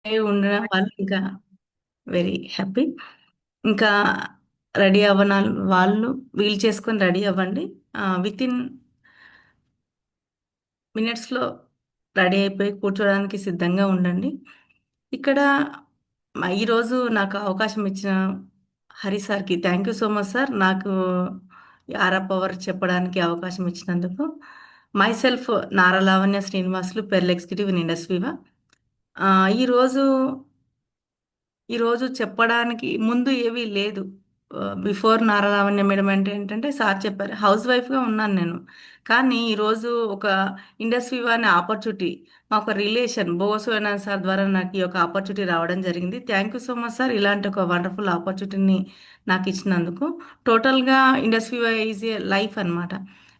ఉండడం వాళ్ళు ఇంకా వెరీ హ్యాపీ. ఇంకా రెడీ అవ్వన వాళ్ళు వీలు చేసుకొని రెడీ అవ్వండి. విత్ ఇన్ మినిట్స్లో రెడీ అయిపోయి కూర్చోడానికి సిద్ధంగా ఉండండి. ఇక్కడ ఈరోజు నాకు అవకాశం ఇచ్చిన హరి సార్కి thank you so much sir. నాకు ఆరా పవర్ చెప్పడానికి అవకాశం ఇచ్చినందుకు. Myself Nara Lavanya Srinivasulu, pearl executive in ఇండస్ట్రీవా. ఈరోజు ఈరోజు చెప్పడానికి ముందు ఏమీ లేదు. బిఫోర్ నారాలావణ్య మేడం అంటే ఏంటంటే సార్ చెప్పారు. హౌస్ వైఫ్‌గా ఉన్నాను నేను. కానీ ఈరోజు ఒక ఇండస్ట్రీ అనే ఆపర్చునిటీ, మా ఒక రిలేషన్ బోసు అనంత్ సార్ ద్వారా నాకు ఈ యొక్క ఆపర్చునిటీ రావడం జరిగింది. Thank you so much sir. ఇలాంటి ఒక వండర్‌ఫుల్ ఆపర్చునిటీని నాకు ఇచ్చినందుకు. టోటల్‌గా ఇండస్ట్రీ ఈజ్ ఏ లైఫ్ అన్నమాట.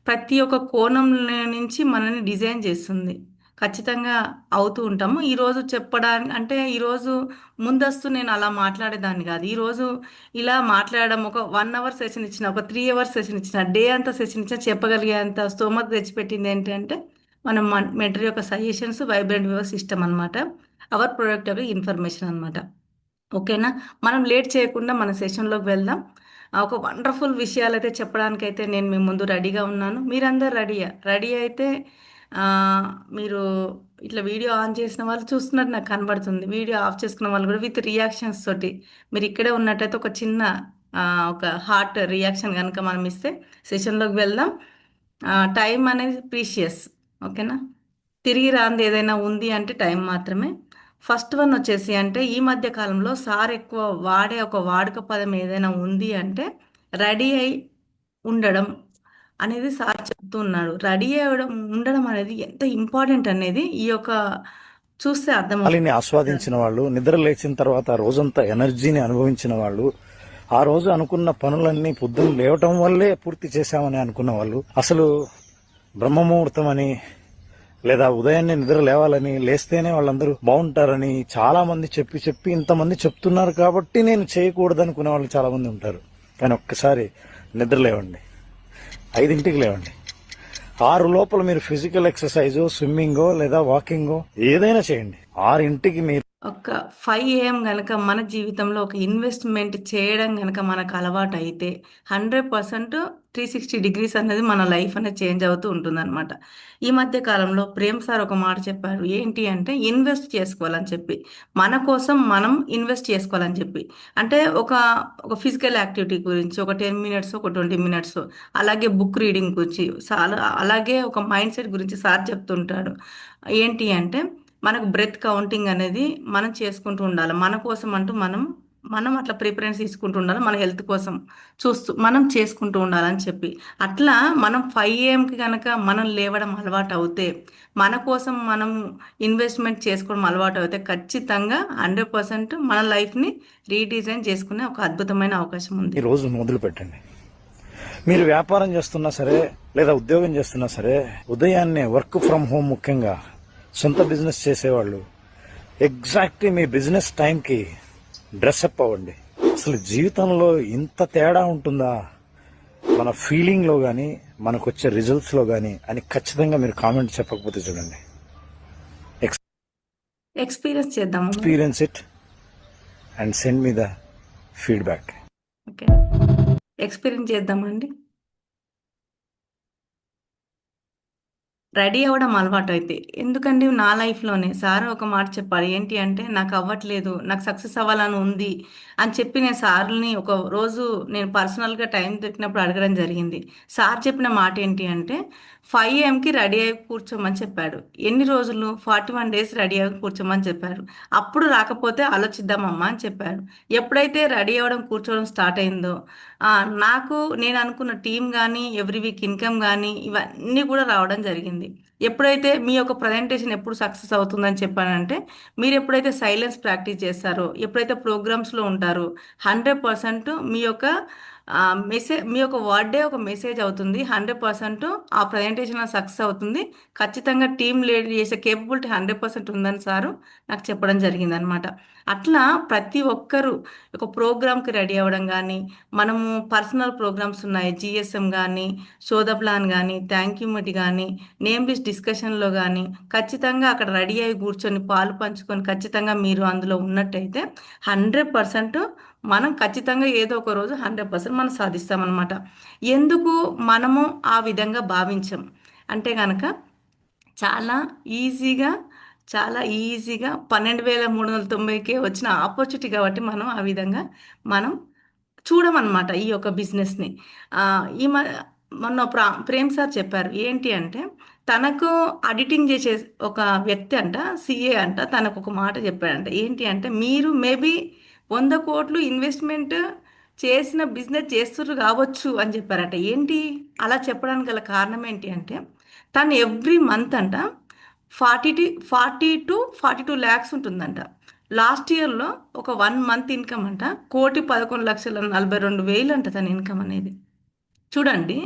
ప్రతి ఒక్క కోణంలో నుంచి మనల్ని డిజైన్ చేస్తుంది. ఖచ్చితంగా అవుతూ ఉంటాము. ఈరోజు చెప్పడానికి అంటే ఈరోజు ముందస్తు నేను అలా మాట్లాడేదాన్ని కాదు. ఈరోజు ఇలా మాట్లాడడం ఒక 1 అవర్ సెషన్ ఇచ్చిన, ఒక 3 అవర్స్ సెషన్ ఇచ్చిన, డే అంతా సెషన్ ఇచ్చిన చెప్పగలిగేంత స్తోమత తెచ్చిపెట్టింది ఏంటంటే మనం మెంటర్ యొక్క సజెషన్స్, వైబ్రెంట్ వ్యూవర్ సిస్టమ్ అనమాట. అవర్ ప్రొడక్ట్ యొక్క ఇన్ఫర్మేషన్ అనమాట. ఓకేనా? మనం లేట్ చేయకుండా మన సెషన్‌లోకి వెళ్దాం. ఒక వండర్‌ఫుల్ విషయాలైతే చెప్పడానికైతే నేను మీ ముందు రెడీగా ఉన్నాను. మీరందరూ రెడీయా? రెడీ అయితే మీరు ఇట్లా వీడియో ఆన్ చేసిన వాళ్ళు చూస్తున్నట్టు నాకు కనబడుతుంది. వీడియో ఆఫ్ చేసుకున్న వాళ్ళు కూడా విత్ రియాక్షన్స్ తోటి మీరు ఇక్కడే ఉన్నట్టయితే ఒక చిన్న ఒక హార్ట్ రియాక్షన్ గనుక మనం ఇస్తే సెషన్‌లోకి వెళ్దాం. టైం అనేది ప్రీషియస్. ఓకేనా? తిరిగి రానిది ఏదైనా ఉంది అంటే టైం మాత్రమే. ఫస్ట్ వన్ వచ్చేసి అంటే ఈ మధ్య కాలంలో సార్ ఎక్కువ వాడే ఒక వాడుక పదం ఏదైనా ఉంది అంటే రెడీ అయి ఉండడం అనేది సార్ చెప్తూ ఉన్నాడు. రెడీ అవ్వడం ఉండడం అనేది ఎంత ఇంపార్టెంట్ అనేది ఈ యొక్క చూస్తే అర్థమవుతుంది. గాలిని ఆస్వాదించిన వాళ్ళు, నిద్ర లేచిన తర్వాత ఆ రోజంతా ఎనర్జీని అనుభవించిన వాళ్ళు, ఆ రోజు అనుకున్న పనులన్నీ పొద్దున్న లేవటం వల్లే పూర్తి చేశామని అనుకున్న వాళ్ళు, అసలు బ్రహ్మముహూర్తం అని లేదా ఉదయాన్నే నిద్ర లేవాలని, లేస్తేనే వాళ్ళందరూ బాగుంటారని చాలా మంది చెప్పి చెప్పి ఇంతమంది చెప్తున్నారు కాబట్టి నేను చేయకూడదనుకునే వాళ్ళు చాలా మంది ఉంటారు. కానీ ఒక్కసారి నిద్ర లేవండి, 5ంటికి లేవండి. 6 లోపల మీరు ఫిజికల్ ఎక్సర్సైజో, స్విమ్మింగో లేదా వాకింగో ఏదైనా చేయండి. 6ంటికి మీరు ఒక 5 AM గనక మన జీవితంలో ఒక ఇన్వెస్ట్‌మెంట్ చేయడం గనక మనకు అలవాటైతే 100% 360 డిగ్రీస్ అనేది మన లైఫ్ అనేది చేంజ్ అవుతూ ఉంటుందనమాట. ఈ మధ్య కాలంలో ప్రేమ్ సార్ ఒక మాట చెప్పారు. ఏంటి అంటే ఇన్వెస్ట్ చేసుకోవాలని చెప్పి. మన కోసం మనం ఇన్వెస్ట్ చేసుకోవాలని చెప్పి. అంటే ఒక ఫిజికల్ యాక్టివిటీ గురించి ఒక 10 మినిట్స్, ఒక 20 మినిట్స్ అలాగే బుక్ రీడింగ్ గురించి అలాగే ఒక మైండ్ సెట్ గురించి సార్ చెప్తుంటాడు. ఏంటి అంటే మనకు బ్రెత్ కౌంటింగ్ అనేది మనం చేసుకుంటూ ఉండాలి. మన కోసం అంటూ మనం అట్లా ప్రిఫరెన్స్ తీసుకుంటూ ఉండాలి. మన హెల్త్ కోసం చూస్తూ మనం చేసుకుంటూ ఉండాలని చెప్పి. అట్లా మనం 5 ఏఎంకి కనుక మనం లేవడం అలవాటు అవుతే, మన కోసం మనం ఇన్వెస్ట్మెంట్ చేసుకోవడం అలవాటు అవుతే ఖచ్చితంగా 100% మన లైఫ్‌ని రీడిజైన్ చేసుకునే ఒక అద్భుతమైన అవకాశం ఉంది. ఈ రోజు మొదలు పెట్టండి. మీరు వ్యాపారం చేస్తున్నా సరే లేదా ఉద్యోగం చేస్తున్నా సరే, ఉదయాన్నే వర్క్ ఫ్రమ్ హోమ్, ముఖ్యంగా సొంత బిజినెస్ చేసేవాళ్ళు ఎగ్జాక్ట్లీ మీ బిజినెస్ టైంకి డ్రెస్అప్ అవ్వండి. అసలు జీవితంలో ఇంత తేడా ఉంటుందా మన ఫీలింగ్లో కానీ మనకు వచ్చే రిజల్ట్స్లో కానీ అని ఖచ్చితంగా మీరు కామెంట్ చెప్పకపోతే చూడండి. ఎక్స్‌పీరియన్స్ చేద్దాము. Experience it and send me the feedback. Okay. Experience చేద్దామండి. రెడీ అవ్వడం అలవాటైతే. ఎందుకండి నా లైఫ్‌లోనే సార్ ఒక మాట చెప్పారు. ఏంటి అంటే, "నాకు అవ్వట్లేదు. నాకు సక్సెస్ అవ్వాలని ఉంది" అని చెప్పి నేను సార్‌ని ఒక రోజు నేను పర్సనల్‌గా టైం దొరికినప్పుడు అడగడం జరిగింది. సార్ చెప్పిన మాట ఏంటి అంటే, 5 ఏఎంకి రెడీ అయ్యి కూర్చోమని చెప్పాడు. ఎన్ని రోజులు? 41 డేస్ రెడీ అయ్యి కూర్చోమని చెప్పారు. అప్పుడు రాకపోతే ఆలోచిద్దామమ్మా అని చెప్పారు. ఎప్పుడైతే రెడీ అవ్వడం, కూర్చోవడం స్టార్ట్ అయిందో, నాకు నేను అనుకున్న టీమ్ గానీ, ఎవ్రీ వీక్ ఇన్‌కమ్ గానీ, ఇవన్నీ కూడా రావడం జరిగింది. ఎప్పుడైతే మీ యొక్క ప్రజెంటేషన్ ఎప్పుడు సక్సెస్ అవుతుందని చెప్పానంటే, మీరెప్పుడైతే సైలెన్స్ ప్రాక్టీస్ చేస్తారో, ఎప్పుడైతే ప్రోగ్రామ్స్‌లో ఉంటారో, 100% మీ యొక్క ఆ మెసేజ్ మీ యొక్క వర్డే ఒక మెసేజ్ అవుతుంది. 100% ఆ ప్రజెంటేషన్ సక్సెస్ అవుతుంది. ఖచ్చితంగా టీమ్ లీడ్ చేసే కేపబిలిటీ 100% ఉందని సారు నాకు చెప్పడం జరిగిందనమాట. అట్లా ప్రతి ఒక్కరూ ఒక ప్రోగ్రామ్కి రెడీ అవ్వడం కానీ, మనము పర్సనల్ ప్రోగ్రామ్స్ ఉన్నాయి, జిఎస్ఎం కానీ, శోధ ప్లాన్ కానీ, థ్యాంక్ యూ మిట్ కానీ, నేమ్ లిస్ట్ డిస్కషన్లో కానీ, ఖచ్చితంగా అక్కడ రెడీ అయ్యి కూర్చొని పాలు పంచుకొని ఖచ్చితంగా మీరు అందులో ఉన్నట్టయితే 100% మనం ఖచ్చితంగా ఏదో ఒక రోజు 100% మనం సాధిస్తామన్నమాట. ఎందుకు మనము ఆ విధంగా భావించం అంటే కనుక చాలా ఈజీగా చాలా ఈజీగా 12,390కే వచ్చిన ఆపర్చునిటీ కాబట్టి మనం ఆ విధంగా మనం చూడమన్నమాట ఈ యొక్క బిజినెస్ని. ఆ, ఈ మొన్న ప్రేమ్ సార్ చెప్పారు ఏంటి అంటే తనకు ఆడిటింగ్ చేసే ఒక వ్యక్తి అంట, సిఏ అంట, తనకు ఒక మాట చెప్పాడంట ఏంటి అంటే మీరు మేబీ 100 కోట్లు ఇన్వెస్ట్మెంట్ చేసిన బిజినెస్ చేస్తుర్రు కావచ్చు అని చెప్పారట. ఏంటి అలా చెప్పడానికి గల కారణం ఏంటి అంటే తను ఎవ్రీ మంత్ అంట 40 టు 42 ల్యాక్స్ ఉంటుందంట. లాస్ట్ ఇయర్లో ఒక 1 మంత్ ఇన్కమ్ అంట 1,11,42,000 అంట తన ఇన్కమ్ అనేది. చూడండి,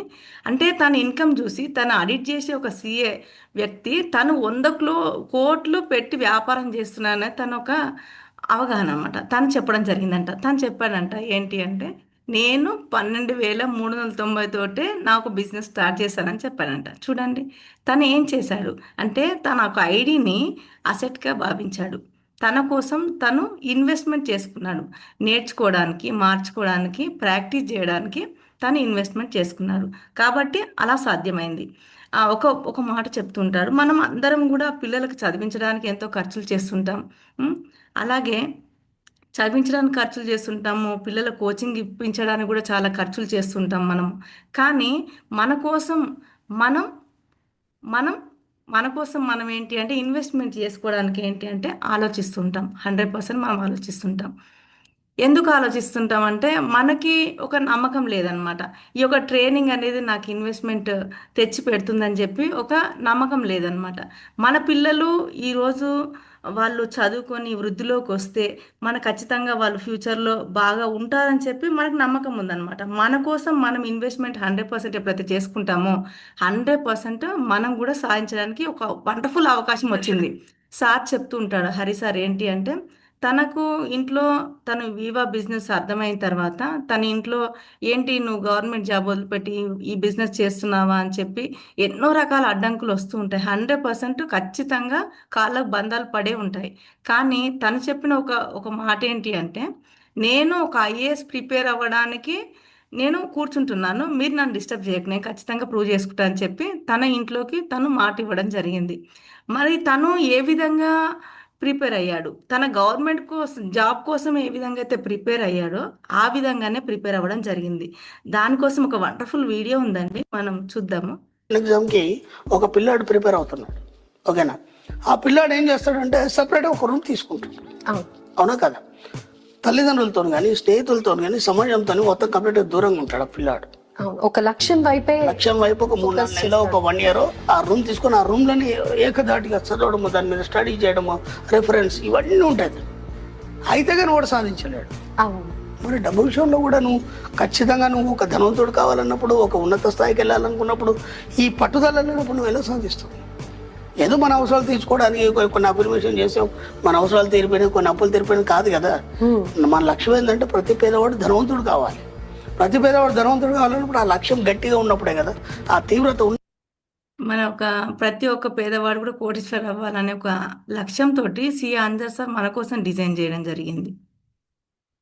అంటే తన ఇన్కమ్ చూసి తను ఆడిట్ చేసే ఒక సిఏ వ్యక్తి తను 100 కోట్లు పెట్టి వ్యాపారం చేస్తున్నానని తన ఒక అవగాహన అనమాట. తను చెప్పడం జరిగిందంట. తను చెప్పాడంట ఏంటి అంటే నేను 12,390 తోటే నాకు బిజినెస్ స్టార్ట్ చేశానని చెప్పాడంట. చూడండి, తను ఏం చేశాడు అంటే తన ఒక ఐడిని అసెట్గా భావించాడు. తన కోసం తను ఇన్వెస్ట్మెంట్ చేసుకున్నాడు. నేర్చుకోవడానికి, మార్చుకోవడానికి, ప్రాక్టీస్ చేయడానికి తను ఇన్వెస్ట్మెంట్ చేసుకున్నారు. కాబట్టి అలా సాధ్యమైంది. ఒక ఒక మాట చెప్తుంటారు, మనం అందరం కూడా పిల్లలకు చదివించడానికి ఎంతో ఖర్చులు చేస్తుంటాం. ఉమ్, అలాగే చదివించడానికి ఖర్చులు చేస్తుంటాము, పిల్లల కోచింగ్ ఇప్పించడానికి కూడా చాలా ఖర్చులు చేస్తుంటాం మనం. కానీ మన కోసం మనం మనం మన కోసం మనం ఏంటి అంటే ఇన్వెస్ట్మెంట్ చేసుకోవడానికి ఏంటి అంటే ఆలోచిస్తుంటాం. 100% మనం ఆలోచిస్తుంటాం. ఎందుకు ఆలోచిస్తుంటాం అంటే మనకి ఒక నమ్మకం లేదనమాట. ఈ యొక్క ట్రైనింగ్ అనేది నాకు ఇన్వెస్ట్మెంట్ తెచ్చి పెడుతుందని చెప్పి ఒక నమ్మకం లేదనమాట. మన పిల్లలు ఈరోజు వాళ్ళు చదువుకొని వృద్ధిలోకి వస్తే మన ఖచ్చితంగా వాళ్ళు ఫ్యూచర్లో బాగా ఉంటారని చెప్పి మనకు నమ్మకం ఉందన్నమాట. మన కోసం మనం ఇన్వెస్ట్మెంట్ 100% ఎప్పుడైతే చేసుకుంటామో 100% మనం కూడా సాధించడానికి ఒక వండర్ఫుల్ అవకాశం వచ్చింది. సార్ చెప్తూ ఉంటాడు, హరి సార్ ఏంటి అంటే తనకు ఇంట్లో తను వివా బిజినెస్ అర్థమైన తర్వాత తన ఇంట్లో ఏంటి నువ్వు గవర్నమెంట్ జాబ్ వదిలిపెట్టి ఈ బిజినెస్ చేస్తున్నావా అని చెప్పి ఎన్నో రకాల అడ్డంకులు వస్తూ ఉంటాయి. 100% ఖచ్చితంగా కాళ్ళకు బంధాలు పడే ఉంటాయి. కానీ తను చెప్పిన ఒక ఒక మాట ఏంటి అంటే నేను ఒక ఐఏఎస్ ప్రిపేర్ అవ్వడానికి నేను కూర్చుంటున్నాను, మీరు నన్ను డిస్టర్బ్ చేయకు, నేను ఖచ్చితంగా ప్రూవ్ చేసుకుంటా అని చెప్పి తన ఇంట్లోకి తను మాట ఇవ్వడం జరిగింది. మరి తను ఏ విధంగా ప్రిపేర్ అయ్యాడు, తన గవర్నమెంట్ కోసం జాబ్ కోసం ఏ విధంగా అయితే ప్రిపేర్ అయ్యాడో ఆ విధంగానే ప్రిపేర్ అవ్వడం జరిగింది. దానికోసం ఒక వండర్ఫుల్ వీడియో ఉందండి, మనం చూద్దాము. ఎగ్జామ్కి ఒక పిల్లాడు ప్రిపేర్ అవుతున్నాడు, ఓకేనా? ఆ పిల్లాడు ఏం చేస్తాడంటే సపరేట్ ఒక రూమ్ తీసుకుంటాడు, అవునా కదా? తల్లిదండ్రులతో కానీ స్నేహితులతో కానీ సమాజంతో మొత్తం కంప్లీట్ దూరంగా ఉంటాడు ఆ పిల్లాడు. ఒక లక్ష్యం వైపు ఒక 3-4 నెలలు, ఒక 1 year ఆ రూమ్ తీసుకొని ఆ రూమ్ లోని ఏకధాటిగా చదవడము, దాని మీద స్టడీ చేయడము, రెఫరెన్స్ ఇవన్నీ ఉంటాయి. అయితే కానీ వాడు సాధించలేడు. మరి డబ్బు విషయంలో కూడా నువ్వు ఖచ్చితంగా నువ్వు ఒక ధనవంతుడు కావాలన్నప్పుడు, ఒక ఉన్నత స్థాయికి వెళ్ళాలనుకున్నప్పుడు, ఈ పట్టుదల లేనప్పుడు నువ్వు ఎలా సాధిస్తావు? ఏదో మన అవసరాలు తీర్చుకోవడానికి కొన్ని అఫర్మేషన్ చేసాం, మన అవసరాలు తీరిపోయినాయి, కొన్ని అప్పులు తీరిపోయినాయి కాదు కదా. మన లక్ష్యం ఏంటంటే ప్రతి పేదవాడు ధనవంతుడు కావాలి. ప్రతి పేదవాడు ధనవంతుడు కావాలన్నప్పుడు ఆ లక్ష్యం గట్టిగా ఉన్నప్పుడే కదా ఆ తీవ్రత మన ఒక ప్రతి ఒక్క పేదవాడు కూడా కోటీశ్వరు అవ్వాలనే ఒక లక్ష్యంతో సిఏ అంజర్ సార్ మన కోసం డిజైన్ చేయడం జరిగింది.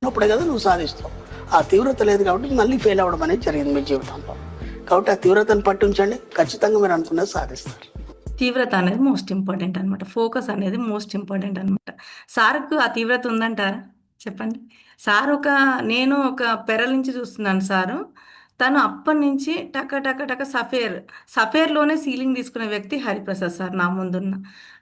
ఉన్నప్పుడే కదా నువ్వు సాధిస్తావు. ఆ తీవ్రత లేదు కాబట్టి మళ్ళీ ఫెయిల్ అవ్వడం అనేది జరిగింది మీ జీవితంలో. కాబట్టి ఆ తీవ్రతను పట్టించండి, ఖచ్చితంగా మీరు అనుకున్నది సాధిస్తారు. తీవ్రత అనేది మోస్ట్ ఇంపార్టెంట్ అనమాట. ఫోకస్ అనేది మోస్ట్ ఇంపార్టెంట్ అనమాట. సార్కు ఆ తీవ్రత ఉందంటారా చెప్పండి? సార్ నేను ఒక పెరల నుంచి చూస్తున్నాను. తను అప్పటి నుంచి టక టక టక సఫేర్లోనే సీలింగ్ తీసుకునే వ్యక్తి హరిప్రసాద్ సార్ నా ముందున్న.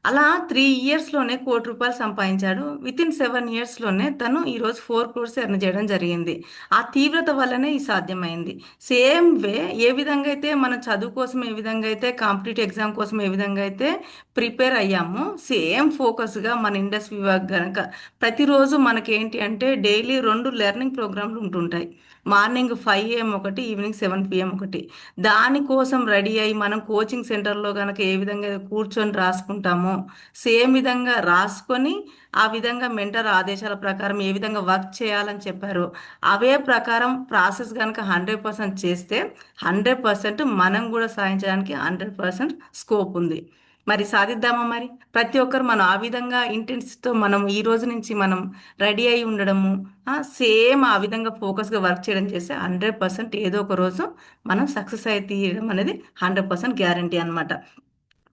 అలా 3 ఇయర్స్లోనే ₹1,00,00,000 సంపాదించాడు. వితిన్ 7 ఇయర్స్లోనే తను ఈరోజు 4 crores ఎర్న్ చేయడం జరిగింది. ఆ తీవ్రత వల్లనే ఈ సాధ్యమైంది. సేమ్ వే ఏ విధంగా అయితే మన చదువు కోసం ఏ విధంగా అయితే కాంపిటేటివ్ ఎగ్జామ్ కోసం ఏ విధంగా అయితే ప్రిపేర్ అయ్యామో సేమ్ ఫోకస్గా మన ఇండస్ట్రీ విభాగ్ గనక ప్రతిరోజు మనకేంటి అంటే డైలీ 2 లెర్నింగ్ ప్రోగ్రాంలు ఉంటుంటాయి. మార్నింగ్ 5 AM ఒకటి, ఈవినింగ్ 7 PM ఒకటి. దానికోసం రెడీ అయ్యి మనం కోచింగ్ సెంటర్లో కనుక ఏ విధంగా కూర్చొని రాసుకుంటామో సేమ్ విధంగా రాసుకొని ఆ విధంగా మెంటర్ ఆదేశాల ప్రకారం ఏ విధంగా వర్క్ చేయాలని చెప్పారో అవే ప్రకారం ప్రాసెస్ కనుక 100% చేస్తే 100% మనం కూడా సాధించడానికి 100% స్కోప్ ఉంది. మరి సాధిద్దామా? మరి ప్రతి ఒక్కరు మనం ఆ విధంగా ఇంటెన్స్తో మనం ఈ రోజు నుంచి మనం రెడీ అయి ఉండడము, సేమ్ ఆ విధంగా ఫోకస్గా వర్క్ చేయడం చేస్తే 100% ఏదో ఒక రోజు మనం సక్సెస్ అయి తీయడం అనేది 100% గ్యారంటీ అనమాట.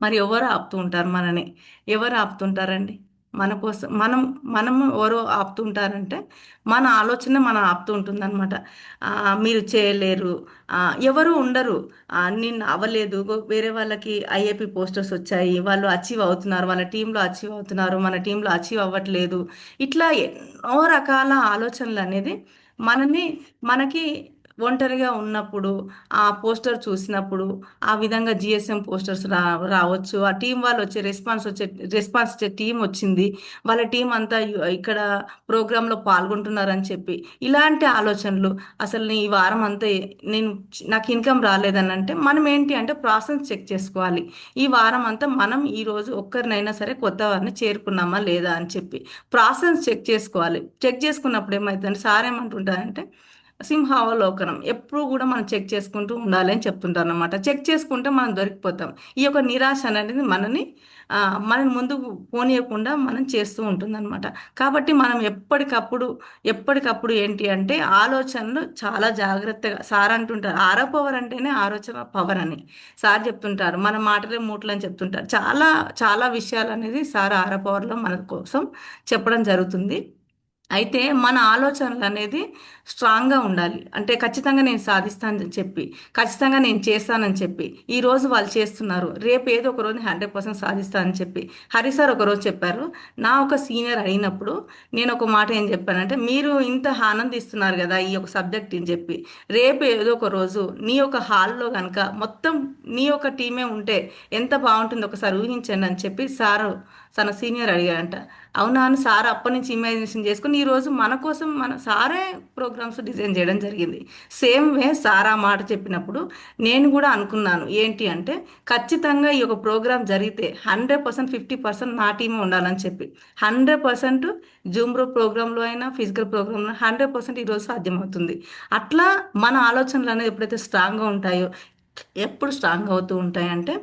మరి ఎవరు ఆపుతూ ఉంటారు మనని? ఎవరు ఆపుతుంటారండి మన కోసం? మనం ఎవరు ఆపుతుంటారంటే మన ఆలోచన మనం ఆపుతూ ఉంటుందన్నమాట. మీరు చేయలేరు, ఎవరు ఉండరు, నిన్ను అవ్వలేదు, వేరే వాళ్ళకి ఐఏపీ పోస్టర్స్ వచ్చాయి, వాళ్ళు అచీవ్ అవుతున్నారు, వాళ్ళ టీంలో అచీవ్ అవుతున్నారు, మన టీంలో అచీవ్ అవ్వట్లేదు. ఇట్లా ఎన్నో రకాల ఆలోచనలు అనేది మనకి ఒంటరిగా ఉన్నప్పుడు ఆ పోస్టర్ చూసినప్పుడు ఆ విధంగా జిఎస్ఎం పోస్టర్స్ రావచ్చు, ఆ టీం వాళ్ళు రెస్పాన్స్ ఇచ్చే టీం వచ్చింది, వాళ్ళ టీం అంతా ఇక్కడ ప్రోగ్రాంలో పాల్గొంటున్నారని చెప్పి ఇలాంటి ఆలోచనలు, అసలు ఈ వారం అంతా నాకు ఇన్కమ్ రాలేదని అంటే మనం ఏంటి అంటే ప్రాసెస్ చెక్ చేసుకోవాలి. ఈ వారం అంతా మనం ఈ రోజు ఒక్కరినైనా సరే కొత్త వారిని చేరుకున్నామా లేదా అని చెప్పి ప్రాసెస్ చెక్ చేసుకోవాలి. చెక్ చేసుకున్నప్పుడు ఏమవుతుందంటే సార్ ఏమంటుంటారంటే సింహావలోకనం ఎప్పుడు కూడా మనం చెక్ చేసుకుంటూ ఉండాలి అని చెప్తుంటారు అనమాట. చెక్ చేసుకుంటే మనం దొరికిపోతాం. ఈ యొక్క నిరాశ అనేది మనని ముందుకు పోనీయకుండా మనం చేస్తూ ఉంటుందన్నమాట. కాబట్టి మనం ఎప్పటికప్పుడు ఏంటి అంటే ఆలోచనలు చాలా జాగ్రత్తగా, సార్ అంటుంటారు పవర్ అంటేనే ఆలోచన పవర్ అని సార్ చెప్తుంటారు. మన మాటలే మూటలు అని చెప్తుంటారు. చాలా చాలా విషయాలు అనేది సార్ పవర్లో మన కోసం చెప్పడం జరుగుతుంది. అయితే మన ఆలోచనలు అనేది స్ట్రాంగ్గా ఉండాలి. అంటే ఖచ్చితంగా నేను సాధిస్తానని చెప్పి, ఖచ్చితంగా నేను చేస్తానని చెప్పి, ఈరోజు వాళ్ళు చేస్తున్నారు, రేపు ఏదో ఒక రోజు 100% సాధిస్తానని చెప్పి. హరి సార్ ఒకరోజు చెప్పారు, నా ఒక సీనియర్ అయినప్పుడు నేను ఒక మాట ఏం చెప్పానంటే, మీరు ఇంత ఆనందిస్తున్నారు కదా ఈ యొక్క సబ్జెక్ట్ అని చెప్పి, రేపు ఏదో ఒక రోజు నీ యొక్క హాల్లో కనుక మొత్తం నీ యొక్క టీమే ఉంటే ఎంత బాగుంటుందో ఒకసారి ఊహించండి అని చెప్పి తన సీనియర్ అడిగారంట. అవునా అని సార్ అప్పటి నుంచి ఇమాజినేషన్ చేసుకుని ఈరోజు మన కోసం మన సారే ప్రోగ్రామ్స్ డిజైన్ చేయడం జరిగింది. సేమ్ వే సార్ ఆ మాట చెప్పినప్పుడు నేను కూడా అనుకున్నాను ఏంటి అంటే ఖచ్చితంగా ఈ యొక్క ప్రోగ్రామ్ జరిగితే 100% 50% నా టీమే ఉండాలని చెప్పి 100% జూమ్ ప్రోగ్రాంలో అయినా ఫిజికల్ ప్రోగ్రాంలో 100% ఈరోజు సాధ్యమవుతుంది. అట్లా మన ఆలోచనలు అనేది ఎప్పుడైతే స్ట్రాంగ్గా ఉంటాయో, ఎప్పుడు స్ట్రాంగ్ అవుతూ ఉంటాయంటే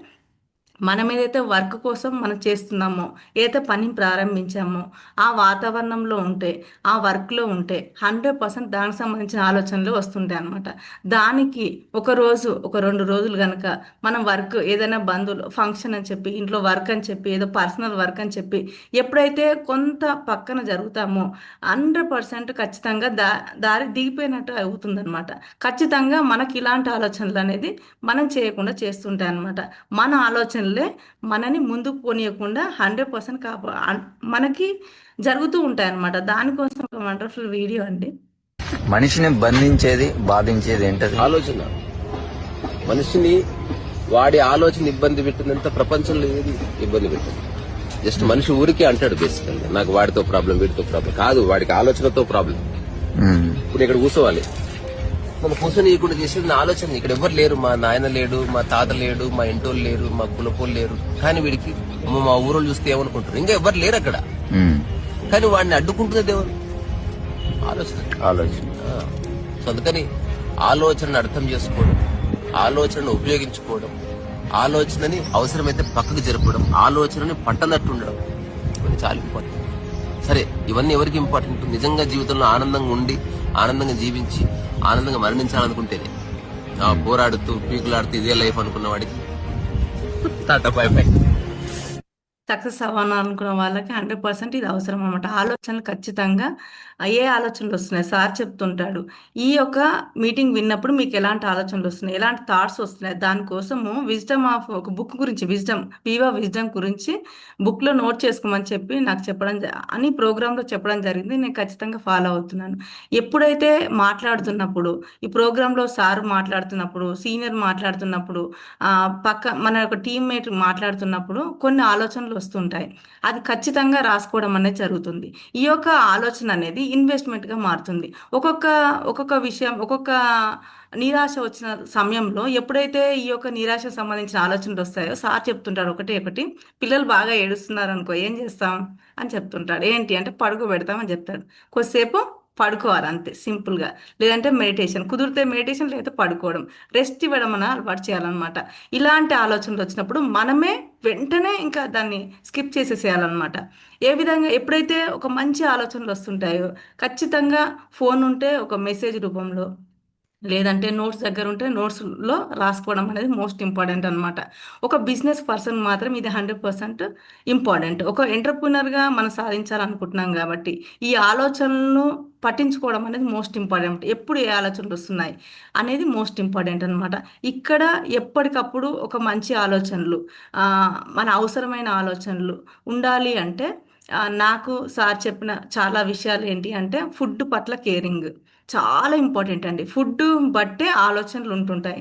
మనం ఏదైతే వర్క్ కోసం మనం చేస్తున్నామో, ఏదైతే పని ప్రారంభించామో ఆ వాతావరణంలో ఉంటే, ఆ వర్క్లో ఉంటే 100% దానికి సంబంధించిన ఆలోచనలు వస్తుంటాయి అన్నమాట. దానికి ఒక 2 రోజులు కనుక మనం వర్క్ ఏదైనా బంధువులు ఫంక్షన్ అని చెప్పి, ఇంట్లో వర్క్ అని చెప్పి, ఏదో పర్సనల్ వర్క్ అని చెప్పి ఎప్పుడైతే కొంత పక్కన జరుగుతామో 100% ఖచ్చితంగా దారి దిగిపోయినట్టు అవుతుందన్నమాట. ఖచ్చితంగా మనకి ఇలాంటి ఆలోచనలు అనేది మనం చేయకుండా చేస్తుంటాయి అన్నమాట. మన ఆలోచనలే మనని ముందుకు పోనీయకుండా 100% మనకి జరుగుతూ ఉంటాయి అన్నమాట. దానికోసం ఒక వండర్ఫుల్ వీడియో అండి. మనిషిని బంధించేది బాధించేది ఏంటది? ఆలోచన. మనిషిని వాడి ఆలోచన ఇబ్బంది పెట్టినంత ప్రపంచంలో ఏది ఇబ్బంది పెట్టింది. జస్ట్ మనిషి ఊరికే అంటాడు బేసికల్గా, నాకు వాడితో ప్రాబ్లం, వీడితో ప్రాబ్లం కాదు, వాడికి ఆలోచనతో ప్రాబ్లం. ఇప్పుడు ఇక్కడ కూర్చోవాలి, మనం కూర్చొని చేసేది నా ఆలోచన. ఇక్కడ ఎవరు లేరు, మా నాయన లేడు, మా తాత లేడు, మా ఇంటోళ్ళు లేరు, మా కులపోళ్ళు లేరు, కానీ వీడికి మా ఊరోళ్ళు చూస్తే ఏమనుకుంటారు, ఇంకా ఎవరు లేరు అక్కడ, కానీ వాడిని అడ్డుకుంటున్నది ఎవరు? ఆలోచన. సో అందుకని ఆలోచనను అర్థం చేసుకోవడం, ఆలోచనను ఉపయోగించుకోవడం, ఆలోచనని అవసరమైతే పక్కకు జరపడం, ఆలోచనని పట్టనట్టు ఉండడం, ఇవన్నీ చాలా ఇంపార్టెంట్. సరే, ఇవన్నీ ఎవరికి ఇంపార్టెంట్? నిజంగా జీవితంలో ఆనందంగా ఉండి, ఆనందంగా జీవించి, ఆనందంగా మరణించాలనుకుంటేనే. పోరాడుతూ పీకులాడుతూ ఇదే లైఫ్ అనుకున్న వాడికి టాటా బై బై. సక్సెస్ అవ్వను అనుకున్న వాళ్ళకి 100% ఇది అవసరం అనమాట. ఆలోచనలు ఖచ్చితంగా ఏ ఆలోచనలు వస్తున్నాయి సార్ చెప్తుంటాడు. ఈ యొక్క మీటింగ్ విన్నప్పుడు మీకు ఎలాంటి ఆలోచనలు వస్తున్నాయి, ఎలాంటి థాట్స్ వస్తున్నాయి, దానికోసము విజ్డమ్ ఆఫ్ ఒక బుక్ గురించి పీవా విజ్డమ్ గురించి బుక్లో నోట్ చేసుకోమని చెప్పి నాకు చెప్పడం అని ప్రోగ్రాంలో చెప్పడం జరిగింది. నేను ఖచ్చితంగా ఫాలో అవుతున్నాను. ఎప్పుడైతే మాట్లాడుతున్నప్పుడు ఈ ప్రోగ్రాంలో సార్ మాట్లాడుతున్నప్పుడు, సీనియర్ మాట్లాడుతున్నప్పుడు, మన యొక్క టీమ్మేట్ మాట్లాడుతున్నప్పుడు కొన్ని ఆలోచనలు వస్తుంటాయి. అది ఖచ్చితంగా రాసుకోవడం అనేది జరుగుతుంది. ఈ యొక్క ఆలోచన అనేది ఇన్వెస్ట్మెంట్గా మారుతుంది. ఒక్కొక్క ఒక్కొక్క విషయం, ఒక్కొక్క నిరాశ వచ్చిన సమయంలో ఎప్పుడైతే ఈ యొక్క నిరాశకు సంబంధించిన ఆలోచనలు వస్తాయో సార్ చెప్తుంటాడు ఒకటి ఒకటి. పిల్లలు బాగా ఏడుస్తున్నారు అనుకో ఏం చేస్తాం అని చెప్తుంటాడు. ఏంటి అంటే పడుకోబెడతామని చెప్తాడు. కొద్దిసేపు పడుకోవాలి అంతే సింపుల్గా. లేదంటే మెడిటేషన్ కుదిరితే మెడిటేషన్, లేదా పడుకోవడం, రెస్ట్ ఇవ్వడం అని అలవాటు చేయాలన్నమాట. ఇలాంటి ఆలోచనలు వచ్చినప్పుడు మనమే వెంటనే ఇంకా దాన్ని స్కిప్ చేసేసేయాలన్నమాట. ఏ విధంగా ఎప్పుడైతే ఒక మంచి ఆలోచనలు వస్తుంటాయో ఖచ్చితంగా ఫోన్ ఉంటే ఒక మెసేజ్ రూపంలో, లేదంటే నోట్స్ దగ్గర ఉంటే నోట్స్లో రాసుకోవడం అనేది మోస్ట్ ఇంపార్టెంట్ అనమాట. ఒక బిజినెస్ పర్సన్ మాత్రం ఇది 100% ఇంపార్టెంట్. ఒక ఎంటర్ప్రినర్గా మనం సాధించాలనుకుంటున్నాం కాబట్టి ఈ ఆలోచనలను పట్టించుకోవడం అనేది మోస్ట్ ఇంపార్టెంట్. ఎప్పుడు ఏ ఆలోచనలు వస్తున్నాయి అనేది మోస్ట్ ఇంపార్టెంట్ అనమాట. ఇక్కడ ఎప్పటికప్పుడు ఒక మంచి ఆలోచనలు, మన అవసరమైన ఆలోచనలు ఉండాలి అంటే నాకు సార్ చెప్పిన చాలా విషయాలు ఏంటి అంటే ఫుడ్ పట్ల కేరింగ్ చాలా ఇంపార్టెంట్ అండి. ఫుడ్ బట్టే ఆలోచనలు ఉంటుంటాయి.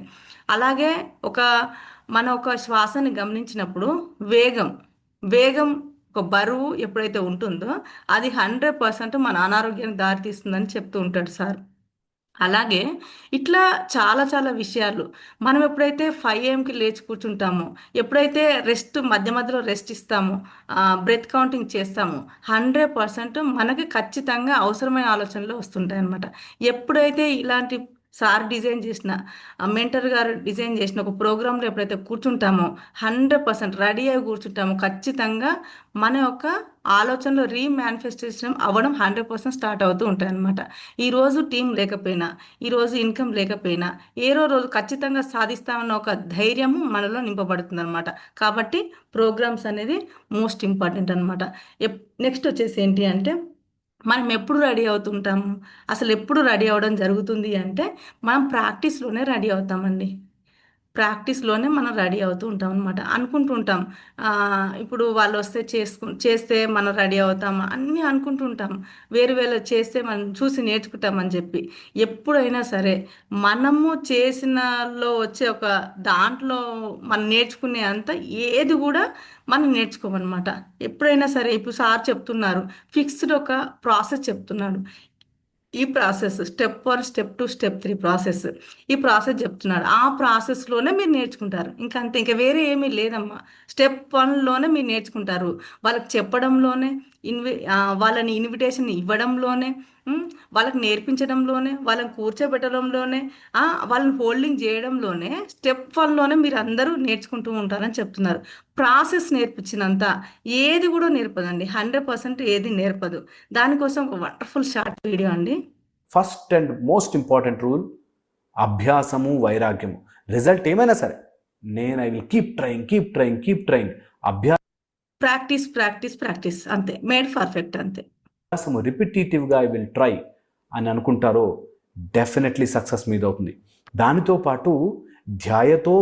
అలాగే ఒక మన ఒక శ్వాసని గమనించినప్పుడు వేగం వేగం ఒక బరువు ఎప్పుడైతే ఉంటుందో అది 100% మన అనారోగ్యానికి దారితీస్తుందని చెప్తూ ఉంటాడు సార్. అలాగే ఇట్లా చాలా చాలా విషయాలు మనం ఎప్పుడైతే 5 AM లేచి కూర్చుంటామో, ఎప్పుడైతే రెస్ట్ మధ్య మధ్యలో రెస్ట్ ఇస్తామో, బ్రెత్ కౌంటింగ్ చేస్తామో 100% మనకి ఖచ్చితంగా అవసరమైన ఆలోచనలు వస్తుంటాయి అన్నమాట. ఎప్పుడైతే ఇలాంటి సార్ డిజైన్ చేసిన, మెంటర్ గారు డిజైన్ చేసిన ఒక ప్రోగ్రాంలో ఎప్పుడైతే కూర్చుంటామో 100% రెడీ అయి కూర్చుంటామో ఖచ్చితంగా మన యొక్క ఆలోచనలో రీమానిఫెస్టేషన్ అవ్వడం 100% స్టార్ట్ అవుతూ ఉంటాయి అన్నమాట. ఈరోజు టీం లేకపోయినా, ఈరోజు ఇన్కమ్ లేకపోయినా, ఏదో రోజు ఖచ్చితంగా సాధిస్తామన్న ఒక ధైర్యము మనలో నింపబడుతుంది అనమాట. కాబట్టి ప్రోగ్రామ్స్ అనేది మోస్ట్ ఇంపార్టెంట్ అనమాట. నెక్స్ట్ వచ్చేసి ఏంటి అంటే మనం ఎప్పుడు రెడీ అవుతుంటాము, అసలు ఎప్పుడు రెడీ అవ్వడం జరుగుతుంది అంటే మనం ప్రాక్టీస్లోనే రెడీ అవుతామండి. ప్రాక్టీస్లోనే మనం రెడీ అవుతూ ఉంటాం అనమాట. అనుకుంటూ ఉంటాం ఇప్పుడు వాళ్ళు వస్తే చేస్తే మనం రెడీ అవుతాం అన్నీ అనుకుంటూ ఉంటాం. వేరు వేరు చేస్తే మనం చూసి నేర్చుకుంటామని చెప్పి. ఎప్పుడైనా సరే మనము చేసినలో వచ్చే ఒక దాంట్లో మనం నేర్చుకునే అంత ఏది కూడా మనం నేర్చుకోమన్నమాట. ఎప్పుడైనా సరే ఇప్పుడు సార్ చెప్తున్నారు, ఫిక్స్డ్ ఒక ప్రాసెస్ చెప్తున్నాడు. ఈ process step 1, step 2, step 3 process, ఈ ప్రాసెస్ చెప్తున్నాడు. ఆ ప్రాసెస్లోనే మీరు నేర్చుకుంటారు. ఇంకా అంతే, ఇంకా వేరే ఏమీ లేదమ్మా. స్టెప్ 1లోనే మీరు నేర్చుకుంటారు. వాళ్ళకి చెప్పడంలోనే, వాళ్ళని ఇన్విటేషన్ ఇవ్వడంలోనే, వాళ్ళకి నేర్పించడంలోనే, వాళ్ళని కూర్చోబెట్టడంలోనే, వాళ్ళని హోల్డింగ్ చేయడంలోనే, స్టెప్ 1లోనే మీరు అందరూ నేర్చుకుంటూ ఉంటారని చెప్తున్నారు. ప్రాసెస్ నేర్పించినంత ఏది కూడా నేర్పదండి. 100% ఏది నేర్పదు. దానికోసం ఒక వండర్ఫుల్ షార్ట్ వీడియో అండి. First and most important rule అభ్యాసము, వైరాగ్యము. రిజల్ట్ ఏమైనా సరే నేను I will keep trying. Practice practice practice అంతే, మేడ్ పర్ఫెక్ట్ అంతే. అభ్యాసము రిపిటేటివ్గా ఐ విల్ ట్రై అని అనుకుంటారో డెఫినెట్లీ సక్సెస్ మీద అవుతుంది. దానితో పాటు ధ్యాయతో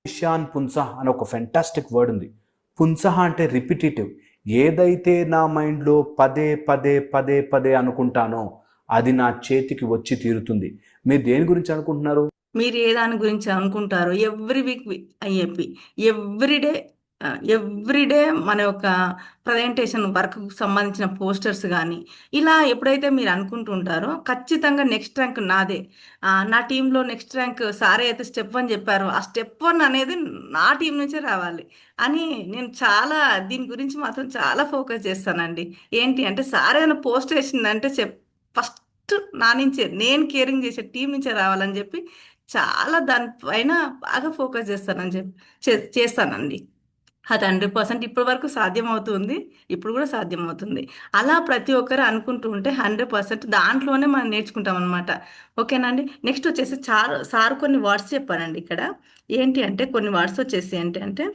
విషయాన్ పుంసః అని ఒక ఫెంటాస్టిక్ వర్డ్ ఉంది. పుంసః అంటే రిపిటేటివ్. ఏదైతే నా మైండ్లో పదే పదే పదే పదే అనుకుంటానో అది నా చేతికి వచ్చి తీరుతుంది. మీరు దేని గురించి అనుకుంటున్నారు? మీరు ఏ దాని గురించి అనుకుంటారో ఎవ్రీ వీక్ ఐఏపీ, ఎవ్రీడే మన యొక్క ప్రజెంటేషన్ వర్క్కు సంబంధించిన పోస్టర్స్ కానీ ఇలా ఎప్పుడైతే మీరు అనుకుంటుంటారో ఖచ్చితంగా నెక్స్ట్ ర్యాంక్ నాదే. నా టీంలో నెక్స్ట్ ర్యాంక్ సారే అయితే స్టెప్ 1 చెప్పారు, ఆ స్టెప్ 1 అనేది నా టీం నుంచే రావాలి అని నేను చాలా దీని గురించి మాత్రం చాలా ఫోకస్ చేస్తానండి. ఏంటి అంటే సార్ ఏదైనా పోస్ట్ వేసిందంటే ఫస్ట్ నా నుంచే, నేను కేరింగ్ చేసే టీం నుంచే రావాలని చెప్పి చాలా దానిపైన బాగా ఫోకస్ చేస్తానని చెప్పి చేస్తానండి. అది 100% ఇప్పటి వరకు సాధ్యమవుతుంది, ఇప్పుడు కూడా సాధ్యమవుతుంది. అలా ప్రతి ఒక్కరు అనుకుంటూ ఉంటే 100% దాంట్లోనే మనం నేర్చుకుంటాం అనమాట. ఓకేనండి. నెక్స్ట్ వచ్చేసి సార్ కొన్ని వర్డ్స్ చెప్పారండి ఇక్కడ. ఏంటి అంటే కొన్ని వర్డ్స్ వచ్చేసి ఏంటి అంటే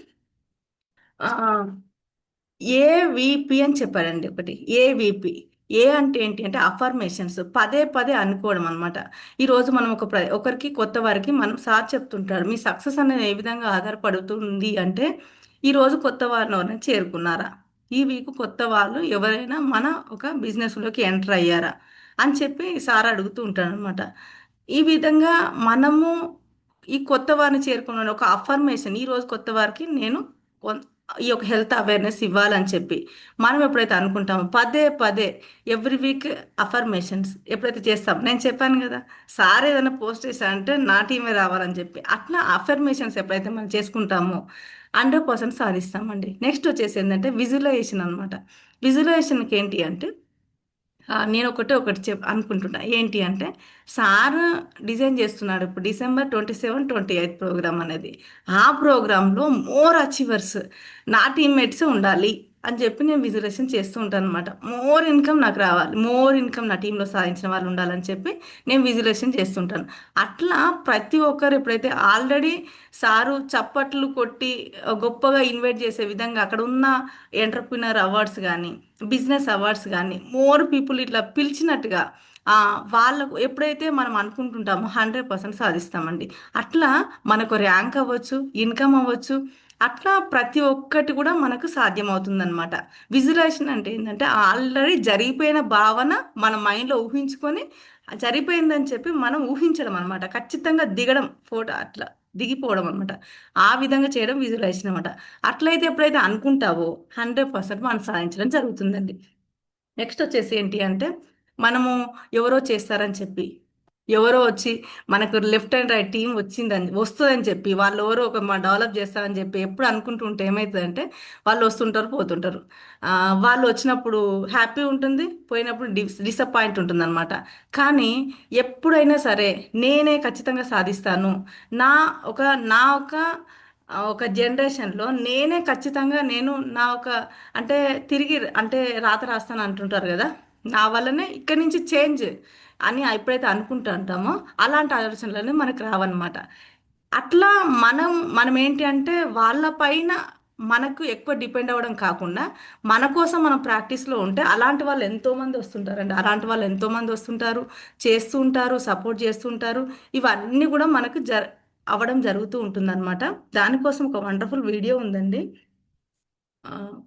ఏవిపి అని చెప్పారండి ఒకటి. ఏవిపి. ఏ అంటే ఏంటి అంటే అఫర్మేషన్స్, పదే పదే అనుకోవడం అనమాట. ఈరోజు మనం ఒకరికి కొత్త వారికి మనం సార్ చెప్తుంటాడు, మీ సక్సెస్ అనేది ఏ విధంగా ఆధారపడుతుంది అంటే ఈరోజు కొత్త వారిని ఎవరైనా చేరుకున్నారా, ఈ వీక్ కొత్త వాళ్ళు ఎవరైనా మన ఒక బిజినెస్లోకి ఎంటర్ అయ్యారా అని చెప్పి సార్ అడుగుతూ ఉంటాడు అనమాట. ఈ విధంగా మనము ఈ కొత్త వారిని చేరుకున్న ఒక అఫర్మేషన్, ఈరోజు కొత్త వారికి నేను ఈ యొక్క హెల్త్ అవేర్నెస్ ఇవ్వాలని చెప్పి మనం ఎప్పుడైతే అనుకుంటామో పదే పదే ఎవ్రీ వీక్ అఫర్మేషన్స్ ఎప్పుడైతే చేస్తాం, నేను చెప్పాను కదా సార్ ఏదైనా పోస్ట్ చేశారంటే నా టీమే రావాలని చెప్పి, అట్లా అఫర్మేషన్స్ ఎప్పుడైతే మనం చేసుకుంటామో 100% సాధిస్తామండి. నెక్స్ట్ వచ్చేసి ఏంటంటే విజువలైజేషన్ అనమాట. విజువలైజేషన్కి ఏంటి అంటే నేను ఒకటి అనుకుంటున్నా ఏంటి అంటే సార్ డిజైన్ చేస్తున్నాడు ఇప్పుడు December 27-28 ప్రోగ్రామ్ అనేది. ఆ ప్రోగ్రాంలో మోర్ అచీవర్స్ నా టీమ్మేట్స్ ఉండాలి అని చెప్పి నేను విజువలైజేషన్ చేస్తూ ఉంటాను అనమాట. మోర్ ఇన్కమ్ నాకు రావాలి, మోర్ ఇన్కమ్ నా టీంలో సాధించిన వాళ్ళు ఉండాలని చెప్పి నేను విజువలైజేషన్ చేస్తుంటాను. అట్లా ప్రతి ఒక్కరు ఎప్పుడైతే ఆల్రెడీ సారు చప్పట్లు కొట్టి గొప్పగా ఇన్వైట్ చేసే విధంగా అక్కడ ఉన్న ఎంటర్ప్రినర్ అవార్డ్స్ కానీ బిజినెస్ అవార్డ్స్ కానీ మోర్ పీపుల్ ఇట్లా పిలిచినట్టుగా వాళ్ళకు ఎప్పుడైతే మనం అనుకుంటుంటామో 100% సాధిస్తామండి. అట్లా మనకు ర్యాంక్ అవ్వచ్చు, ఇన్కమ్ అవ్వచ్చు, అట్లా ప్రతి ఒక్కటి కూడా మనకు సాధ్యమవుతుందన్నమాట. విజువలైజేషన్ అంటే ఏంటంటే ఆల్రెడీ జరిగిపోయిన భావన మన మైండ్లో ఊహించుకొని జరిగిపోయిందని చెప్పి మనం ఊహించడం అనమాట. ఖచ్చితంగా దిగడం ఫోటో అట్లా దిగిపోవడం అనమాట. ఆ విధంగా చేయడం విజువలైజేషన్ అనమాట. అట్లయితే ఎప్పుడైతే అనుకుంటావో 100% మనం సాధించడం జరుగుతుందండి. నెక్స్ట్ వచ్చేసి ఏంటి అంటే మనము ఎవరో చేస్తారని చెప్పి, ఎవరో వచ్చి మనకు లెఫ్ట్ అండ్ రైట్ టీం వస్తుందని చెప్పి, వాళ్ళు ఎవరో ఒక డెవలప్ చేస్తారని చెప్పి ఎప్పుడు అనుకుంటుంటే ఏమవుతుందంటే వాళ్ళు వస్తుంటారు పోతుంటారు. వాళ్ళు వచ్చినప్పుడు హ్యాపీ ఉంటుంది, పోయినప్పుడు డిసప్పాయింట్ ఉంటుంది అనమాట. కానీ ఎప్పుడైనా సరే నేనే ఖచ్చితంగా సాధిస్తాను, నా ఒక నా ఒక ఒక జనరేషన్లో నేనే ఖచ్చితంగా నేను నా ఒక అంటే తిరిగి అంటే రాత రాస్తాను అంటుంటారు కదా, నా వల్లనే ఇక్కడి నుంచి చేంజ్ అని ఎప్పుడైతే అనుకుంటూ ఉంటామో అలాంటి ఆలోచనలన్నీ మనకు రావన్నమాట. అట్లా మనం ఏంటి అంటే వాళ్ళ పైన మనకు ఎక్కువ డిపెండ్ అవ్వడం కాకుండా మన కోసం మనం ప్రాక్టీస్లో ఉంటే అలాంటి వాళ్ళు ఎంతోమంది వస్తుంటారండి. అలాంటి వాళ్ళు ఎంతోమంది వస్తుంటారు, చేస్తూ ఉంటారు, సపోర్ట్ చేస్తుంటారు. ఇవన్నీ కూడా మనకు అవ్వడం జరుగుతూ ఉంటుందన్నమాట. దానికోసం ఒక వండర్ఫుల్ వీడియో ఉందండి.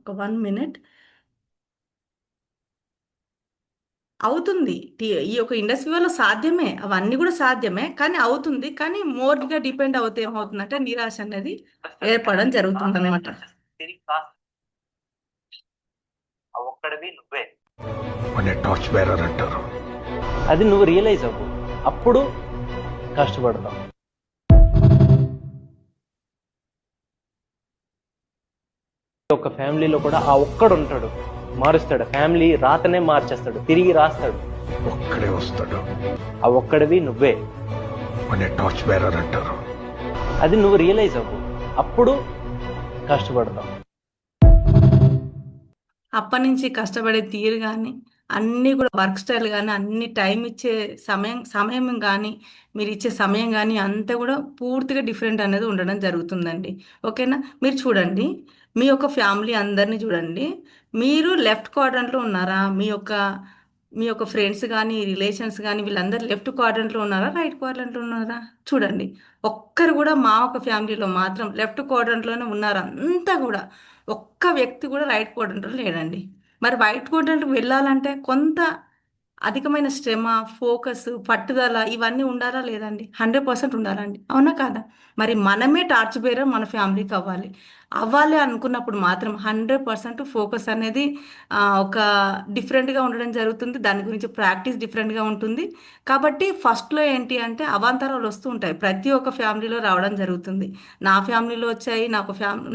ఒక 1 minute. అవుతుంది. ఈ యొక్క ఇండస్ట్రీ వల్ల సాధ్యమే. అవన్నీ కూడా సాధ్యమే. కానీ అవుతుంది. కానీ మోర్‌గా డిపెండ్ అవుతే ఏమవుతుందంటే నిరాశ అనేది ఏర్పడడం జరుగుతుందనమాట. టార్చ్ బేరర్ అంటారు. అది నువ్వు రియలైజ్ అవ్వు, అప్పుడు కష్టపడతావు. ఒక ఫ్యామిలీలో కూడా ఆ ఒక్కడు ఉంటాడు, మారుస్తాడు. ఫ్యామిలీ రాతనే మార్చేస్తాడు, తిరిగి రాస్తాడు. ఒక్కడే వస్తాడు. ఆ ఒక్కడివి నువ్వే. టార్చ్ బేరర్ అంటారు. అది నువ్వు రియలైజ్ అవ్వు, అప్పుడు కష్టపడతావు. అప్పటి నుంచి కష్టపడే తీరు కానీ అన్నీ కూడా వర్క్ స్టైల్ కానీ అన్ని టైం ఇచ్చే సమయం కానీ మీరు ఇచ్చే సమయం కానీ అంతా కూడా పూర్తిగా డిఫరెంట్ అనేది ఉండడం జరుగుతుందండి. ఓకేనా? మీరు చూడండి, మీ యొక్క ఫ్యామిలీ అందరినీ చూడండి. మీరు లెఫ్ట్ క్వాడ్రంట్లో ఉన్నారా, మీ యొక్క ఫ్రెండ్స్ కానీ రిలేషన్స్ కానీ వీళ్ళందరూ లెఫ్ట్ క్వాడ్రంట్లో ఉన్నారా, రైట్ క్వాడ్రంట్లో ఉన్నారా చూడండి. ఒక్కరు కూడా మా ఒక ఫ్యామిలీలో మాత్రం లెఫ్ట్ క్వాడ్రంట్లోనే ఉన్నారు అంతా కూడా. ఒక్క వ్యక్తి కూడా రైట్ క్వాడ్రంట్లో లేడండి. మరి వైట్ క్వాడ్రంట్కి వెళ్ళాలంటే కొంత అధికమైన శ్రమ, ఫోకస్, పట్టుదల ఇవన్నీ ఉండాలా లేదండి? 100% ఉండాలండి. అవునా కాదా? మరి మనమే టార్చ్ బేరర్ మన ఫ్యామిలీకి అవ్వాలి అనుకున్నప్పుడు మాత్రం 100% ఫోకస్ అనేది ఒక డిఫరెంట్గా ఉండడం జరుగుతుంది. దాని గురించి ప్రాక్టీస్ డిఫరెంట్గా ఉంటుంది. కాబట్టి ఫస్ట్లో ఏంటి అంటే అవాంతరాలు వస్తూ ఉంటాయి. ప్రతి ఒక్క ఫ్యామిలీలో రావడం జరుగుతుంది. నా ఫ్యామిలీలో వచ్చాయి,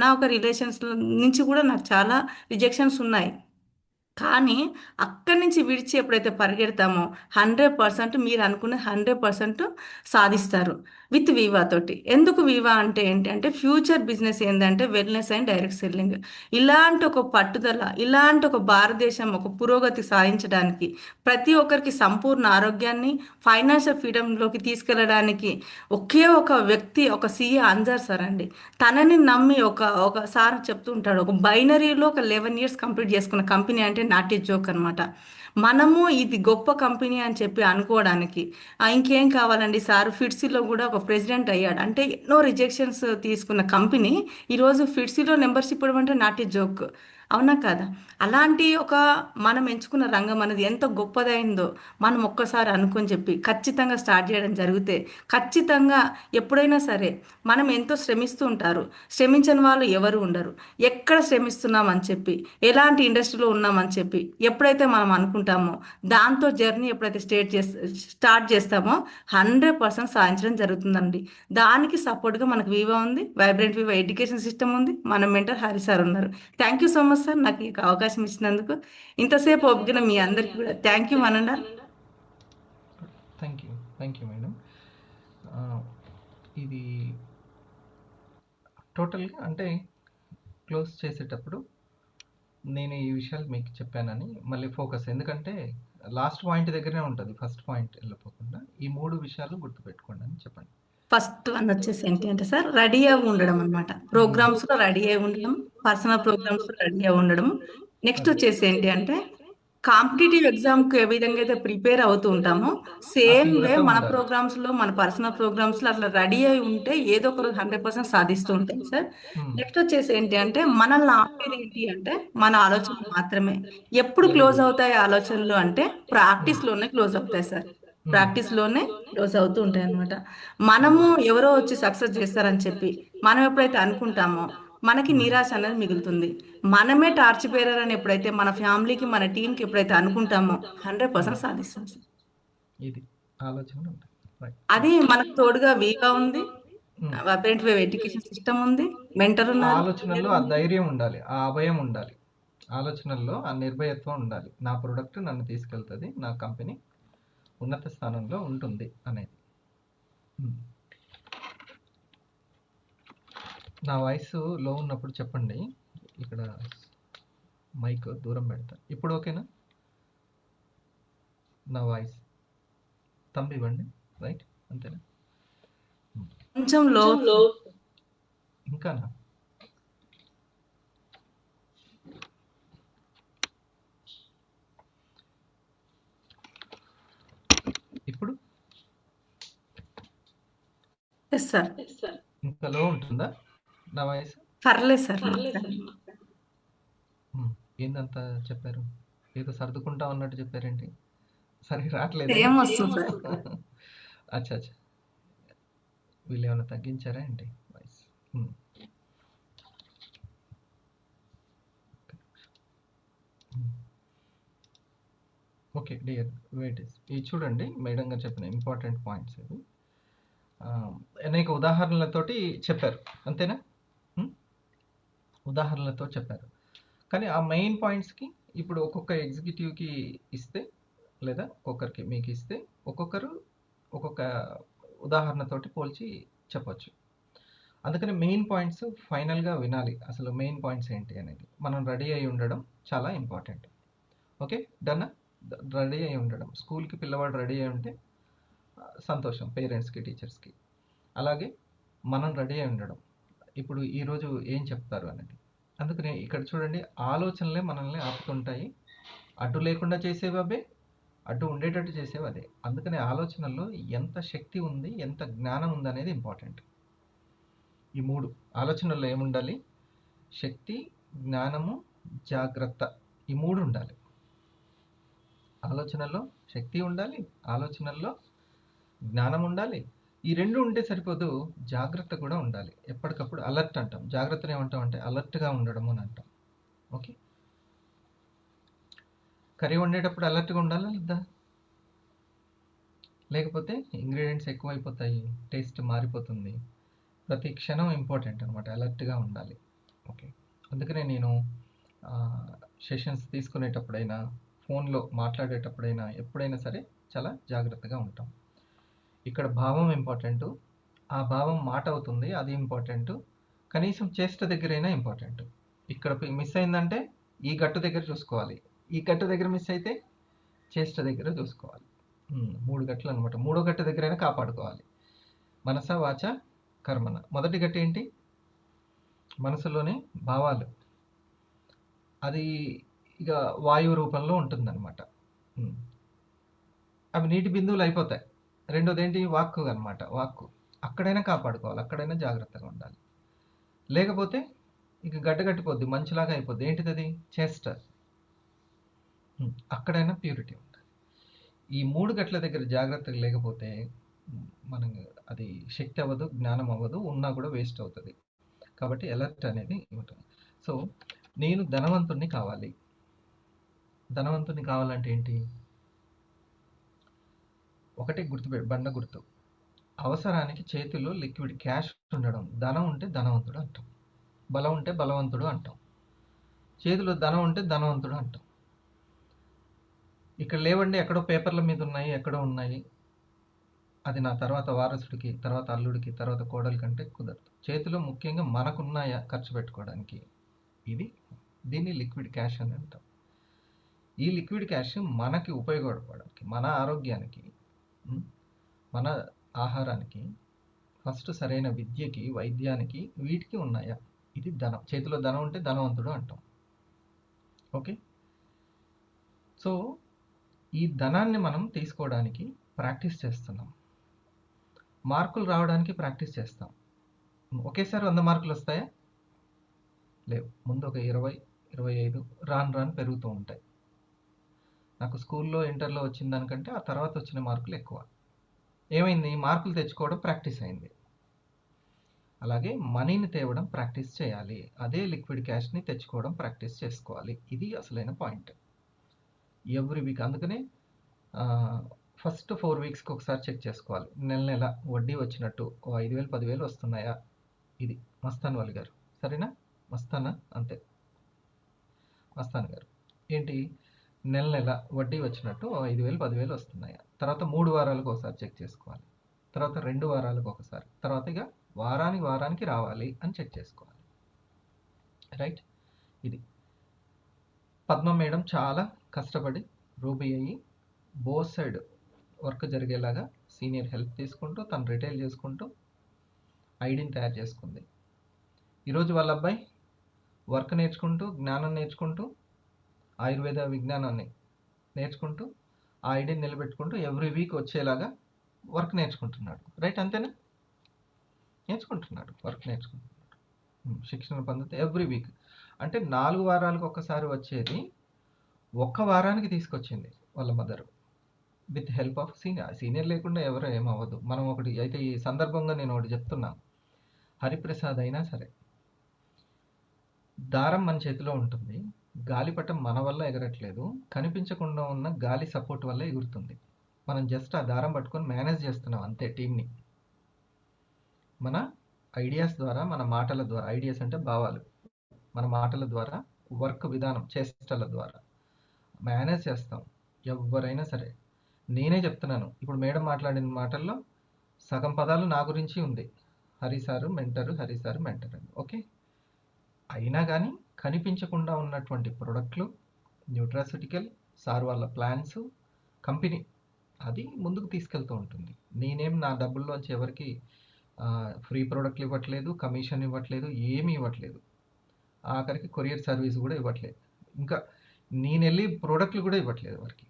నా ఒక రిలేషన్స్ నుంచి కూడా నాకు చాలా రిజెక్షన్స్ ఉన్నాయి. కానీ అక్కడి నుంచి విడిచి ఎప్పుడైతే పరిగెడతామో 100% మీరు అనుకున్న 100% సాధిస్తారు. విత్ వివా తోటి. ఎందుకు వివా అంటే ఏంటి అంటే ఫ్యూచర్ బిజినెస్ ఏంటంటే వెల్నెస్ అండ్ డైరెక్ట్ సెల్లింగ్. ఇలాంటి ఒక పట్టుదల, ఇలాంటి ఒక భారతదేశం ఒక పురోగతి సాధించడానికి, ప్రతి ఒక్కరికి సంపూర్ణ ఆరోగ్యాన్ని, ఫైనాన్షియల్ ఫ్రీడంలోకి తీసుకెళ్ళడానికి ఒకే ఒక వ్యక్తి, ఒక సిఏ అన్జర్ సార్ అండి. తనని నమ్మి ఒక సార్ చెప్తూ ఉంటాడు, ఒక బైనరీలో ఒక 11 ఇయర్స్ కంప్లీట్ చేసుకున్న కంపెనీ అంటే నాట్ ఏ జోక్ అనమాట. మనము ఇది గొప్ప కంపెనీ అని చెప్పి అనుకోవడానికి ఇంకేం కావాలండి. సార్ ఫిట్సీలో కూడా ఒక ప్రెసిడెంట్ అయ్యాడు. అంటే ఎన్నో రిజెక్షన్స్ తీసుకున్న కంపెనీ ఈరోజు ఫిట్సీలో మెంబర్షిప్ ఇవ్వడం అంటే నాట్ ఏ జోక్. అవునా కాదా? అలాంటి ఒక మనం ఎంచుకున్న రంగం అనేది ఎంత గొప్పదైందో మనం ఒక్కసారి అనుకొని చెప్పి ఖచ్చితంగా స్టార్ట్ చేయడం జరిగితే ఖచ్చితంగా ఎప్పుడైనా సరే మనం ఎంతో శ్రమిస్తూ ఉంటారు. శ్రమించని వాళ్ళు ఎవరు ఉండరు. ఎక్కడ శ్రమిస్తున్నామని చెప్పి, ఎలాంటి ఇండస్ట్రీలో ఉన్నామని చెప్పి ఎప్పుడైతే మనం అనుకుంటామో, దాంతో జర్నీ ఎప్పుడైతే స్టార్ట్ చేస్తామో 100% సాధించడం జరుగుతుందండి. దానికి సపోర్ట్గా మనకు వివా ఉంది, వైబ్రెంట్ వివా ఎడ్యుకేషన్ సిస్టమ్ ఉంది, మన మెంటర్ హరి సార్ ఉన్నారు. Thank you so much sir, నాకు ఈ అవకాశం ఇచ్చినందుకు. ఇంతసేపు ఒప్పుకున్న మీ అందరికీ కూడా థ్యాంక్ యూ మనండా. Thank you madam. ఇది టోటల్గా అంటే క్లోజ్ చేసేటప్పుడు నేను ఈ విషయాలు మీకు చెప్పానని మళ్ళీ ఫోకస్, ఎందుకంటే లాస్ట్ పాయింట్ దగ్గరనే ఉంటుంది, ఫస్ట్ పాయింట్ వెళ్ళిపోకుండా ఈ 3 విషయాలు గుర్తుపెట్టుకోండి అని చెప్పండి. ఫస్ట్ వన్ వచ్చేసి ఏంటి అంటే సార్, రెడీ అయి ఉండడం అనమాట. ప్రోగ్రామ్స్ లో రెడీ అయి ఉండడం, పర్సనల్ ప్రోగ్రామ్స్ లో రెడీ అయి ఉండడం. నెక్స్ట్ వచ్చేసి ఏంటి అంటే కాంపిటేటివ్ ఎగ్జామ్ కు ఏ విధంగా అయితే ప్రిపేర్ అవుతూ ఉంటామో సేమ్ వే మన ప్రోగ్రామ్స్ లో, మన పర్సనల్ ప్రోగ్రామ్స్ లో అట్లా రెడీ అయి ఉంటే ఏదో ఒక 100% సాధిస్తూ ఉంటాం సార్. నెక్స్ట్ వచ్చేసి ఏంటి అంటే మనల్ని ఆపేది ఏంటి అంటే మన ఆలోచన మాత్రమే. ఎప్పుడు క్లోజ్ అవుతాయి ఆలోచనలు అంటే ప్రాక్టీస్ లోనే క్లోజ్ అవుతాయి సార్. ప్రాక్టీస్ లోనే క్లోజ్ అవుతూ ఉంటాయి అనమాట. మనము ఎవరో వచ్చి సక్సెస్ చేస్తారని చెప్పి మనం ఎప్పుడైతే అనుకుంటామో మనకి నిరాశ అనేది మిగులుతుంది. మనమే టార్చ్ బేరర్ అని ఎప్పుడైతే మన ఫ్యామిలీకి, మన టీంకి ఎప్పుడైతే అనుకుంటామో 100% సాధిస్తాం సార్. ఇది ఆలోచన అది మనకు తోడుగా వీగా ఉంది, వైబ్రెంట్ వేవ్ ఎడ్యుకేషన్ సిస్టమ్ ఉంది, మెంటర్ ఉన్నారు. ఆలోచనల్లో ఆ ధైర్యం ఉండాలి, ఆ అభయం ఉండాలి, ఆలోచనల్లో ఆ నిర్భయత్వం ఉండాలి. నా ప్రోడక్ట్ నన్ను తీసుకెళ్తుంది, నా కంపెనీ ఉన్నత స్థానంలో ఉంటుంది అనేది. నా వాయిస్ లో ఉన్నప్పుడు చెప్పండి, ఇక్కడ మైక్ దూరం పెడతా. ఇప్పుడు ఓకేనా నా వాయిస్? తంబి ఇవ్వండి, రైట్, అంతేనా? కొంచెం లో ఇంకానా? ఇప్పుడు సార్ ఇంకా లో ఉంటుందా నా వాయిస్? పర్లేదు సార్. ఏందంతా చెప్పారు, ఏదో సర్దుకుంటా ఉన్నట్టు చెప్పారేంటి? సరే రావట్లేదు. ఏమొస్తుంది సార్? అచ్చా అచ్చా, వీళ్ళు ఏమైనా తగ్గించారా ఏంటి వాయిస్? ఓకే డియర్ వెయిట్, ఇది చూడండి, మేడం గారు చెప్పిన ఇంపార్టెంట్ పాయింట్స్ ఇవి. అనేక ఉదాహరణలతోటి చెప్పారు, అంతేనా? ఉదాహరణలతో చెప్పారు. కానీ ఆ మెయిన్ పాయింట్స్కి ఇప్పుడు ఒక్కొక్క ఎగ్జిక్యూటివ్కి ఇస్తే, లేదా ఒక్కొక్కరికి మీకు ఇస్తే, ఒక్కొక్కరు ఒక్కొక్క ఉదాహరణతోటి పోల్చి చెప్పొచ్చు. అందుకని మెయిన్ పాయింట్స్ ఫైనల్గా వినాలి. అసలు మెయిన్ పాయింట్స్ ఏంటి అనేది మనం రెడీ అయి ఉండడం చాలా ఇంపార్టెంట్. Okay done. రెడీ అయి ఉండడం, స్కూల్కి పిల్లవాడు రెడీ అయి ఉంటే సంతోషం పేరెంట్స్కి, టీచర్స్కి. అలాగే మనం రెడీ అయి ఉండడం, ఇప్పుడు ఈరోజు ఏం చెప్తారు అనేది. అందుకని ఇక్కడ చూడండి, ఆలోచనలే మనల్ని ఆపుతుంటాయి. అడ్డు లేకుండా చేసేవి అవే, అడ్డు ఉండేటట్టు చేసేవి అదే. అందుకని ఆలోచనల్లో ఎంత శక్తి ఉంది, ఎంత జ్ఞానం ఉంది అనేది ఇంపార్టెంట్. ఈ 3 ఆలోచనల్లో ఏముండాలి? శక్తి, జ్ఞానము, జాగ్రత్త, ఈ 3 ఉండాలి. ఆలోచనల్లో శక్తి ఉండాలి, ఆలోచనల్లో జ్ఞానం ఉండాలి. ఈ 2 ఉంటే సరిపోదు, జాగ్రత్త కూడా ఉండాలి. ఎప్పటికప్పుడు అలర్ట్ అంటాం, జాగ్రత్తను ఏమంటాం అంటే అలర్ట్గా ఉండడం అని అంటాం. ఓకే, కర్రీ వండేటప్పుడు అలర్ట్గా ఉండాలా లేదా? లేకపోతే ఇంగ్రీడియంట్స్ ఎక్కువైపోతాయి, టేస్ట్ మారిపోతుంది. ప్రతి క్షణం ఇంపార్టెంట్ అనమాట, అలర్ట్గా ఉండాలి. ఓకే, అందుకనే నేను సెషన్స్ తీసుకునేటప్పుడైనా, ఫోన్లో మాట్లాడేటప్పుడైనా, ఎప్పుడైనా సరే చాలా జాగ్రత్తగా ఉంటాం. ఇక్కడ భావం ఇంపార్టెంట్, ఆ భావం మాట అవుతుంది, అది ఇంపార్టెంట్. కనీసం చేష్ట దగ్గరైనా ఇంపార్టెంట్. ఇక్కడ మిస్ అయిందంటే ఈ గట్టు దగ్గర చూసుకోవాలి, ఈ గట్టు దగ్గర మిస్ అయితే చేష్ట దగ్గర చూసుకోవాలి. 3 గట్లు అనమాట. మూడో గట్టు దగ్గరైనా కాపాడుకోవాలి. మనస వాచ కర్మన. మొదటి గట్టు ఏంటి? మనసులోని భావాలు. అది ఇక వాయువు రూపంలో ఉంటుందన్నమాట. అవి నీటి బిందువులు అయిపోతాయి. రెండోది ఏంటి? వాక్కు అనమాట. వాక్కు అక్కడైనా కాపాడుకోవాలి, అక్కడైనా జాగ్రత్తగా ఉండాలి. లేకపోతే ఇక గడ్డగట్టిపోద్ది, మంచులాగా అయిపోద్ది. ఏంటిది అది? చేష్ట. అక్కడైనా ప్యూరిటీ ఉంటుంది. ఈ 3 గట్ల దగ్గర జాగ్రత్తగా లేకపోతే మనం అది శక్తి అవ్వదు, జ్ఞానం అవ్వదు, ఉన్నా కూడా వేస్ట్ అవుతుంది. కాబట్టి అలర్ట్ అనేది ఉంటుంది. సో నేను ధనవంతుణ్ణి కావాలి. ధనవంతుని కావాలంటే ఏంటి? ఒకటి బండ గుర్తు. అవసరానికి చేతిలో లిక్విడ్ క్యాష్ ఉండడం. ధనం ఉంటే ధనవంతుడు అంటాం, బలం ఉంటే బలవంతుడు అంటాం, చేతిలో ధనం ఉంటే ధనవంతుడు అంటాం. ఇక్కడ లేవండి, ఎక్కడో పేపర్ల మీద ఉన్నాయి, ఎక్కడో ఉన్నాయి, అది నా తర్వాత వారసుడికి, తర్వాత అల్లుడికి, తర్వాత కోడలి కంటే కుదరదు. చేతిలో ముఖ్యంగా మనకున్నాయా ఖర్చు పెట్టుకోవడానికి, దీన్ని లిక్విడ్ క్యాష్ అని అంటాం. ఈ లిక్విడ్ క్యాష్ మనకి ఉపయోగపడడానికి, మన ఆరోగ్యానికి, మన ఆహారానికి, ఫస్ట్ సరైన విద్యకి, వైద్యానికి, వీటికి ఉన్నాయా? ఇది ధనం. చేతిలో ధనం ఉంటే ధనవంతుడు అంటాం. ఓకే. సో ఈ ధనాన్ని మనం తీసుకోవడానికి ప్రాక్టీస్ చేస్తున్నాం. మార్కులు రావడానికి ప్రాక్టీస్ చేస్తాం. ఒకేసారి 100 మార్కులు వస్తాయా? లేవు. ముందు ఒక 20, 25 రాను పెరుగుతూ ఉంటాయి. నాకు స్కూల్లో, ఇంటర్లో వచ్చిన దానికంటే ఆ తర్వాత వచ్చిన మార్కులు ఎక్కువ. ఏమైంది? మార్కులు తెచ్చుకోవడం ప్రాక్టీస్ అయింది. అలాగే మనీని తేవడం ప్రాక్టీస్ చేయాలి. అదే లిక్విడ్ క్యాష్ని తెచ్చుకోవడం ప్రాక్టీస్ చేసుకోవాలి. ఇది అసలైన పాయింట్. Every week. అందుకనే ఫస్ట్ 4 వీక్స్కి ఒకసారి చెక్ చేసుకోవాలి. నెల వడ్డీ వచ్చినట్టు 5,000, 10,000 వస్తున్నాయా? ఇది మస్తాన్ వాళ్ళు గారు, సరేనా? మస్తానా? అంతే, మస్తాన్ గారు. ఏంటి? నెల వడ్డీ వచ్చినట్టు 5,000, 10,000 వస్తున్నాయా? తర్వాత 3 వారాలకు ఒకసారి చెక్ చేసుకోవాలి. తర్వాత 2 వారాలకు ఒకసారి. తర్వాత ఇక వారానికి రావాలి అని చెక్ చేసుకోవాలి. రైట్? ఇది పద్మ మేడం చాలా కష్టపడి రూబీ అయ్యి బోత్ సైడ్ వర్క్ జరిగేలాగా సీనియర్ హెల్ప్ తీసుకుంటూ, తను రిటైల్ చేసుకుంటూ ఐడిని తయారు చేసుకుంది. ఈరోజు వాళ్ళ అబ్బాయి వర్క్ నేర్చుకుంటూ, జ్ఞానం నేర్చుకుంటూ, ఆయుర్వేద విజ్ఞానాన్ని నేర్చుకుంటూ, ఆ ఐడిని నిలబెట్టుకుంటూ ఎవ్రీ వీక్ వచ్చేలాగా వర్క్ నేర్చుకుంటున్నాడు. రైట్? అంతేనా? నేర్చుకుంటున్నాడు, వర్క్ నేర్చుకుంటున్నాడు, శిక్షణ పొందితే ఎవ్రీ వీక్. అంటే 4 వారాలకు ఒకసారి వచ్చేది 1 వారానికి తీసుకొచ్చింది వాళ్ళ mother, with help of senior లేకుండా ఎవరో ఏమవ్వదు. మనం ఒకటి అయితే ఈ సందర్భంగా నేను ఒకటి చెప్తున్నా, హరిప్రసాద్ అయినా సరే, దారం మన చేతిలో ఉంటుంది, గాలిపటం మన వల్ల ఎగరట్లేదు, కనిపించకుండా ఉన్న గాలి సపోర్ట్ వల్ల ఎగురుతుంది. మనం జస్ట్ ఆ దారం పట్టుకొని మేనేజ్ చేస్తున్నాం అంతే టీంని. మన ఐడియాస్ ద్వారా, మన మాటల ద్వారా, ఐడియాస్ అంటే భావాలు, మన మాటల ద్వారా, వర్క్ విధానం, చేష్టల ద్వారా మేనేజ్ చేస్తాం. ఎవరైనా సరే, నేనే చెప్తున్నాను, ఇప్పుడు మేడం మాట్లాడిన మాటల్లో సగం పదాలు నా గురించి ఉంది. హరిసారు మెంటరు, హరిసారు మెంటర్ అని. ఓకే. అయినా కానీ కనిపించకుండా ఉన్నటువంటి ప్రొడక్ట్లు, న్యూట్రాసిటికల్, సార్ వాళ్ళ ప్లాన్స్, కంపెనీ అది ముందుకు తీసుకెళ్తూ ఉంటుంది. నేనేం నా డబ్బుల్లోంచి ఎవరికి ఫ్రీ ప్రోడక్ట్లు ఇవ్వట్లేదు, కమిషన్ ఇవ్వట్లేదు, ఏమీ ఇవ్వట్లేదు. ఆఖరికి కొరియర్ సర్వీస్ కూడా ఇవ్వట్లేదు. ఇంకా నేను వెళ్ళి ప్రోడక్ట్లు కూడా ఇవ్వట్లేదు ఎవరికి.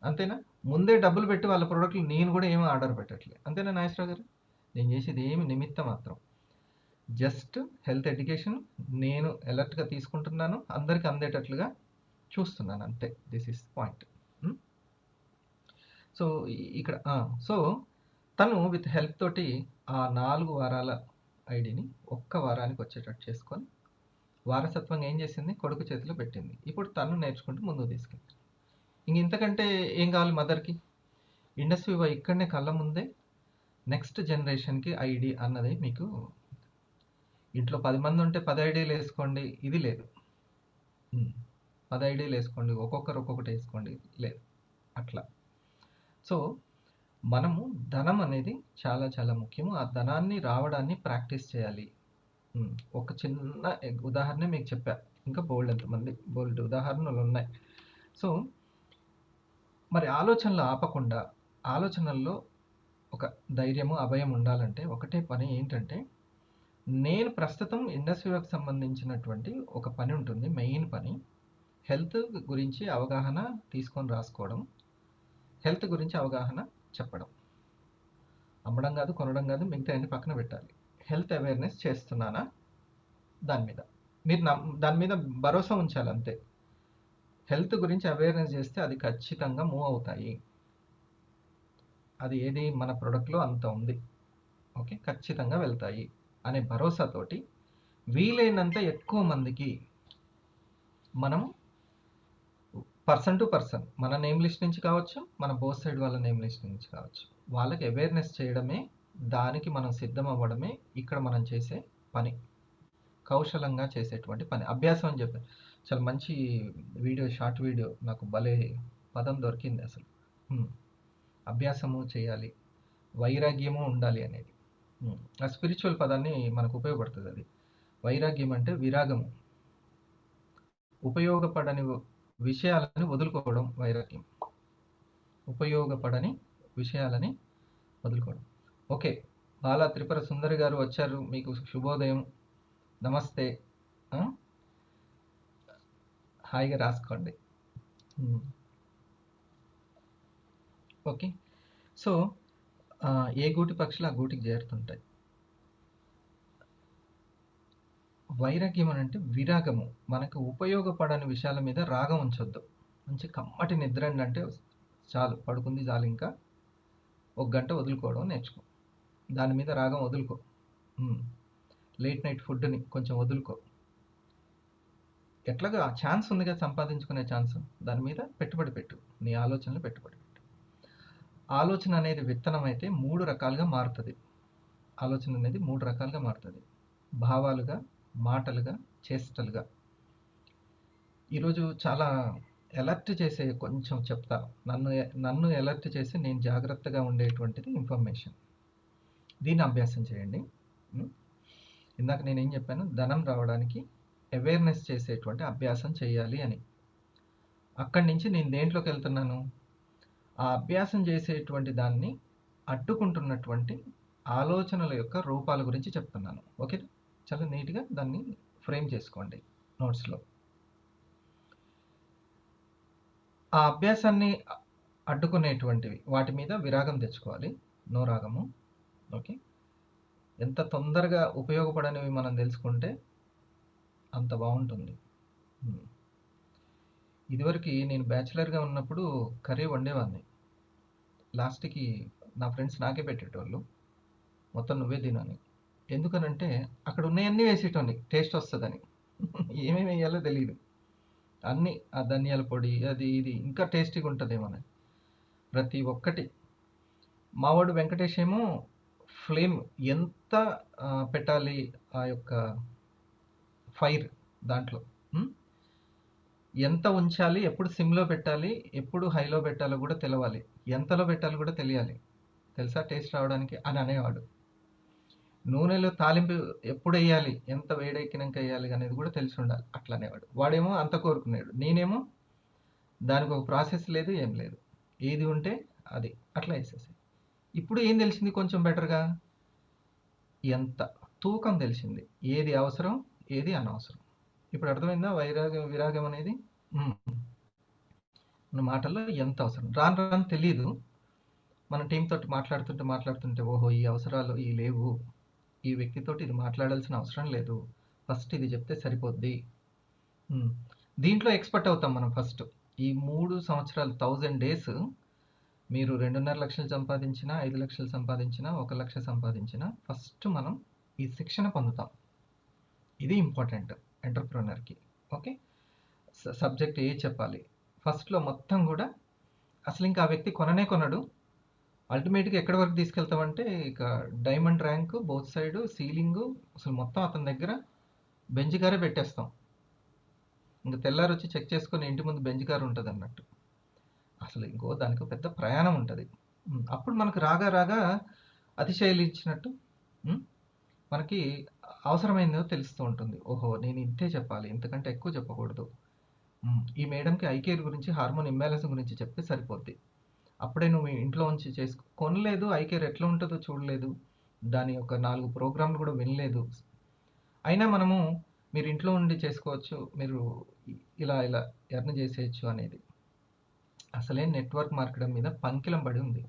అంతేనా? ముందే డబ్బులు పెట్టి వాళ్ళ ప్రోడక్ట్లు నేను కూడా ఏమీ ఆర్డర్ పెట్టట్లేదు. అంతేనా నాగేశ్వరరావు గారు? నేను చేసేది ఏమి నిమిత్తం మాత్రం, జస్ట్ హెల్త్ ఎడ్యుకేషన్ నేను అలర్ట్గా తీసుకుంటున్నాను, అందరికి అందేటట్లుగా చూస్తున్నాను, అంతే. This is point. సో ఇక్కడ సో తను విత్ హెల్ప్ తోటి ఆ 4 వారాల ఐడిని 1 వారానికి వచ్చేటట్టు చేసుకొని వారసత్వంగా ఏం చేసింది? కొడుకు చేతిలో పెట్టింది. ఇప్పుడు తను నేర్చుకుంటూ ముందుకు తీసుకెళ్తాను. ఇంతకంటే ఏం కావాలి మదర్కి? ఇండస్ట్రీ ఇక్కడనే కళ్ళ ముందే నెక్స్ట్ జనరేషన్కి ఐడి అన్నది మీకు, ఇంట్లో 10 మంది ఉంటే 10 ఐడీలు వేసుకోండి, ఇది లేదు. 10 ఐడీలు వేసుకోండి, ఒక్కొక్కరు ఒక్కొక్కటి వేసుకోండి, లేదు అట్లా. సో మనము ధనం అనేది చాలా చాలా ముఖ్యము. ఆ ధనాన్ని రావడాన్ని ప్రాక్టీస్ చేయాలి. ఒక చిన్న ఉదాహరణ మీకు చెప్పా. ఇంకా బోల్డ్ ఉదాహరణలు ఉన్నాయి. సో మరి ఆలోచనలు ఆపకుండా, ఆలోచనల్లో ఒక ధైర్యము, అభయం ఉండాలంటే ఒకటే పని ఏంటంటే, నేను ప్రస్తుతం ఇండస్ట్రీకి సంబంధించినటువంటి ఒక పని ఉంటుంది. మెయిన్ పని హెల్త్ గురించి అవగాహన తీసుకొని రాసుకోవడం, హెల్త్ గురించి అవగాహన చెప్పడం. అమ్మడం కాదు, కొనడం కాదు, మిగతా అన్ని పక్కన పెట్టాలి. హెల్త్ అవేర్నెస్ చేస్తున్నానా దాని మీద మీరు దాని మీద భరోసా ఉంచాలి అంతే. హెల్త్ గురించి అవేర్నెస్ చేస్తే అది ఖచ్చితంగా మూవ్ అవుతాయి. అది ఏది మన ప్రోడక్ట్లో అంత ఉంది. ఓకే, ఖచ్చితంగా వెళ్తాయి అనే భరోసాతోటి వీలైనంత ఎక్కువ మందికి మనం పర్సన్ టు పర్సన్, మన నేమ్ లిస్ట్ నుంచి కావచ్చు, మన బోత్ సైడ్ వాళ్ళ నేమ్ లిస్ట్ నుంచి కావచ్చు, వాళ్ళకి అవేర్నెస్ చేయడమే, దానికి మనం సిద్ధం అవ్వడమే ఇక్కడ మనం చేసే పని. కౌశలంగా చేసేటువంటి పని. అభ్యాసం అని చెప్పి చాలా మంచి వీడియో, షార్ట్ వీడియో నాకు భలే పదం దొరికింది అసలు. అభ్యాసము చేయాలి, వైరాగ్యము ఉండాలి అనేది. ఆ స్పిరిచువల్ పదాన్ని మనకు ఉపయోగపడుతుంది అది. వైరాగ్యం అంటే విరాగము, ఉపయోగపడని విషయాలని వదులుకోవడం వైరాగ్యం. ఉపయోగపడని విషయాలని వదులుకోవడం. ఓకే, బాలా త్రిపుర సుందరి గారు వచ్చారు. మీకు శుభోదయం, నమస్తే. హాయిగా రాసుకోండి. ఓకే, సో ఏ గూటి పక్షులు ఆ గూటికి చేరుతుంటాయి. వైరాగ్యం అని అంటే విరాగము. మనకు ఉపయోగపడని విషయాల మీద రాగం ఉంచొద్దు. మంచి కమ్మటి నిద్ర అంటే చాలు, పడుకుంది చాలు, ఇంకా 1 గంట వదులుకోవడం నేర్చుకో. దాని మీద రాగం వదులుకో. లేట్ నైట్ ఫుడ్ని కొంచెం వదులుకో. ఎట్లాగా ఛాన్స్ ఉంది కదా సంపాదించుకునే ఛాన్స్, దాని మీద పెట్టుబడి పెట్టు. నీ ఆలోచనలు పెట్టుబడి పెట్టు. ఆలోచన అనేది విత్తనం అయితే 3 రకాలుగా మారుతుంది. ఆలోచన అనేది 3 రకాలుగా మారుతుంది. భావాలుగా, మాటలుగా, చేష్టలుగా. ఈరోజు చాలా అలర్ట్ చేసే కొంచెం చెప్తా. నన్ను అలర్ట్ చేసి నేను జాగ్రత్తగా ఉండేటువంటిది ఇన్ఫర్మేషన్. దీన్ని అభ్యాసం చేయండి. ఇందాక నేనేం చెప్పాను, ధనం రావడానికి అవేర్నెస్ చేసేటువంటి అభ్యాసం చేయాలి అని. అక్కడి నుంచి నేను దేంట్లోకి వెళ్తున్నాను, ఆ అభ్యాసం చేసేటువంటి దాన్ని అడ్డుకుంటున్నటువంటి ఆలోచనల యొక్క రూపాల గురించి చెప్తున్నాను. ఓకే, చాలా నీట్గా దాన్ని ఫ్రేమ్ చేసుకోండి నోట్స్లో. ఆ అభ్యాసాన్ని అడ్డుకునేటువంటివి, వాటి మీద విరాగం తెచ్చుకోవాలి, నో రాగము. ఓకే, ఎంత తొందరగా ఉపయోగపడనివి మనం తెలుసుకుంటే అంత బాగుంటుంది. ఇదివరకు నేను బ్యాచిలర్గా ఉన్నప్పుడు కర్రీ వండేవాడిని. లాస్ట్కి నా ఫ్రెండ్స్ నాకే పెట్టేటోళ్ళు, మొత్తం నువ్వే తినని. ఎందుకనంటే అక్కడ ఉన్నాయన్నీ వేసేటోని, టేస్ట్ వస్తుందని. ఏమేమి వేయాలో తెలియదు. అన్నీ ఆ ధనియాల పొడి, అది ఇది ఇంకా టేస్టీగా ఉంటుందేమోనని ప్రతి ఒక్కటి. మావాడు వెంకటేష్ ఏమో ఫ్లేమ్ ఎంత పెట్టాలి, ఆ యొక్క ఫైర్ దాంట్లో ఎంత ఉంచాలి, ఎప్పుడు సిమ్లో పెట్టాలి, ఎప్పుడు హైలో పెట్టాలో కూడా తెలవాలి, ఎంతలో పెట్టాలో కూడా తెలియాలి, తెలుసా టేస్ట్ రావడానికి అని అనేవాడు. నూనెలో తాలింపు ఎప్పుడు వేయాలి, ఎంత వేడెక్కినాక వేయాలి అనేది కూడా తెలిసి ఉండాలి, అట్లా అనేవాడు. వాడేమో అంత కోరుకున్నాడు, నేనేమో దానికి ఒక ప్రాసెస్ లేదు, ఏం లేదు, ఏది ఉంటే అది అట్లా వేసేసి. ఇప్పుడు ఏం తెలిసింది కొంచెం బెటర్గా, ఎంత తూకం తెలిసింది, ఏది అవసరం ఏది అనవసరం. ఇప్పుడు అర్థమైందా విరాగం అనేది? మన మాటల్లో ఎంత అవసరం రాను తెలియదు. మన టీం తోటి మాట్లాడుతుంటే ఓహో ఈ అవసరాలు ఈ లేవు, ఈ వ్యక్తితోటి ఇది మాట్లాడాల్సిన అవసరం లేదు, ఫస్ట్ ఇది చెప్తే సరిపోద్ది. దీంట్లో ఎక్స్పర్ట్ అవుతాం మనం ఫస్ట్. ఈ 3 సంవత్సరాలు 1000 days మీరు 2.5 లక్షలు సంపాదించినా, 5 లక్షలు సంపాదించినా, 1 లక్ష సంపాదించినా, ఫస్ట్ మనం ఈ శిక్షణ పొందుతాం. ఇది ఇంపార్టెంట్ ఎంటర్ప్రెన్యూర్కి. ఓకే, సబ్జెక్ట్ ఏ చెప్పాలి ఫస్ట్లో మొత్తం కూడా. అసలు ఇంకా ఆ వ్యక్తి కొనడు. అల్టిమేట్గా ఎక్కడి వరకు తీసుకెళ్తామంటే ఇక diamond rank, both side, ceiling, అసలు మొత్తం అతని దగ్గర బెంచ్ కారే పెట్టేస్తాం. ఇంకా తెల్లారి వచ్చి చెక్ చేసుకొని ఇంటి ముందు బెంచ్ కారు ఉంటుంది అన్నట్టు. అసలు ఇంకో దానికి పెద్ద ప్రయాణం ఉంటుంది. అప్పుడు మనకు రాగా రాగా అతిశయలించినట్టు మనకి అవసరమైందో తెలుస్తూ ఉంటుంది. ఓహో! నేను ఇంతే చెప్పాలి, ఇంతకంటే ఎక్కువ చెప్పకూడదు. ఈ మేడంకి ఐ కేర్ గురించి, హార్మోన్ ఇంబాలెన్స్ గురించి చెప్తే సరిపోద్ది. అప్పుడే నువ్వు ఇంట్లో ఉంచి కొనలేదు, ఐ కేర్ ఎట్లా ఉంటుందో చూడలేదు, దాని యొక్క 4 ప్రోగ్రాంలు కూడా వినలేదు. అయినా మనము మీరు ఇంట్లో ఉండి చేసుకోవచ్చు, మీరు ఇలా ఇలా ఎర్న్ చేసేయచ్చు అనేది. అసలే నెట్వర్క్ మార్కెటింగ్ మీద పంకిలం పడి ఉంది.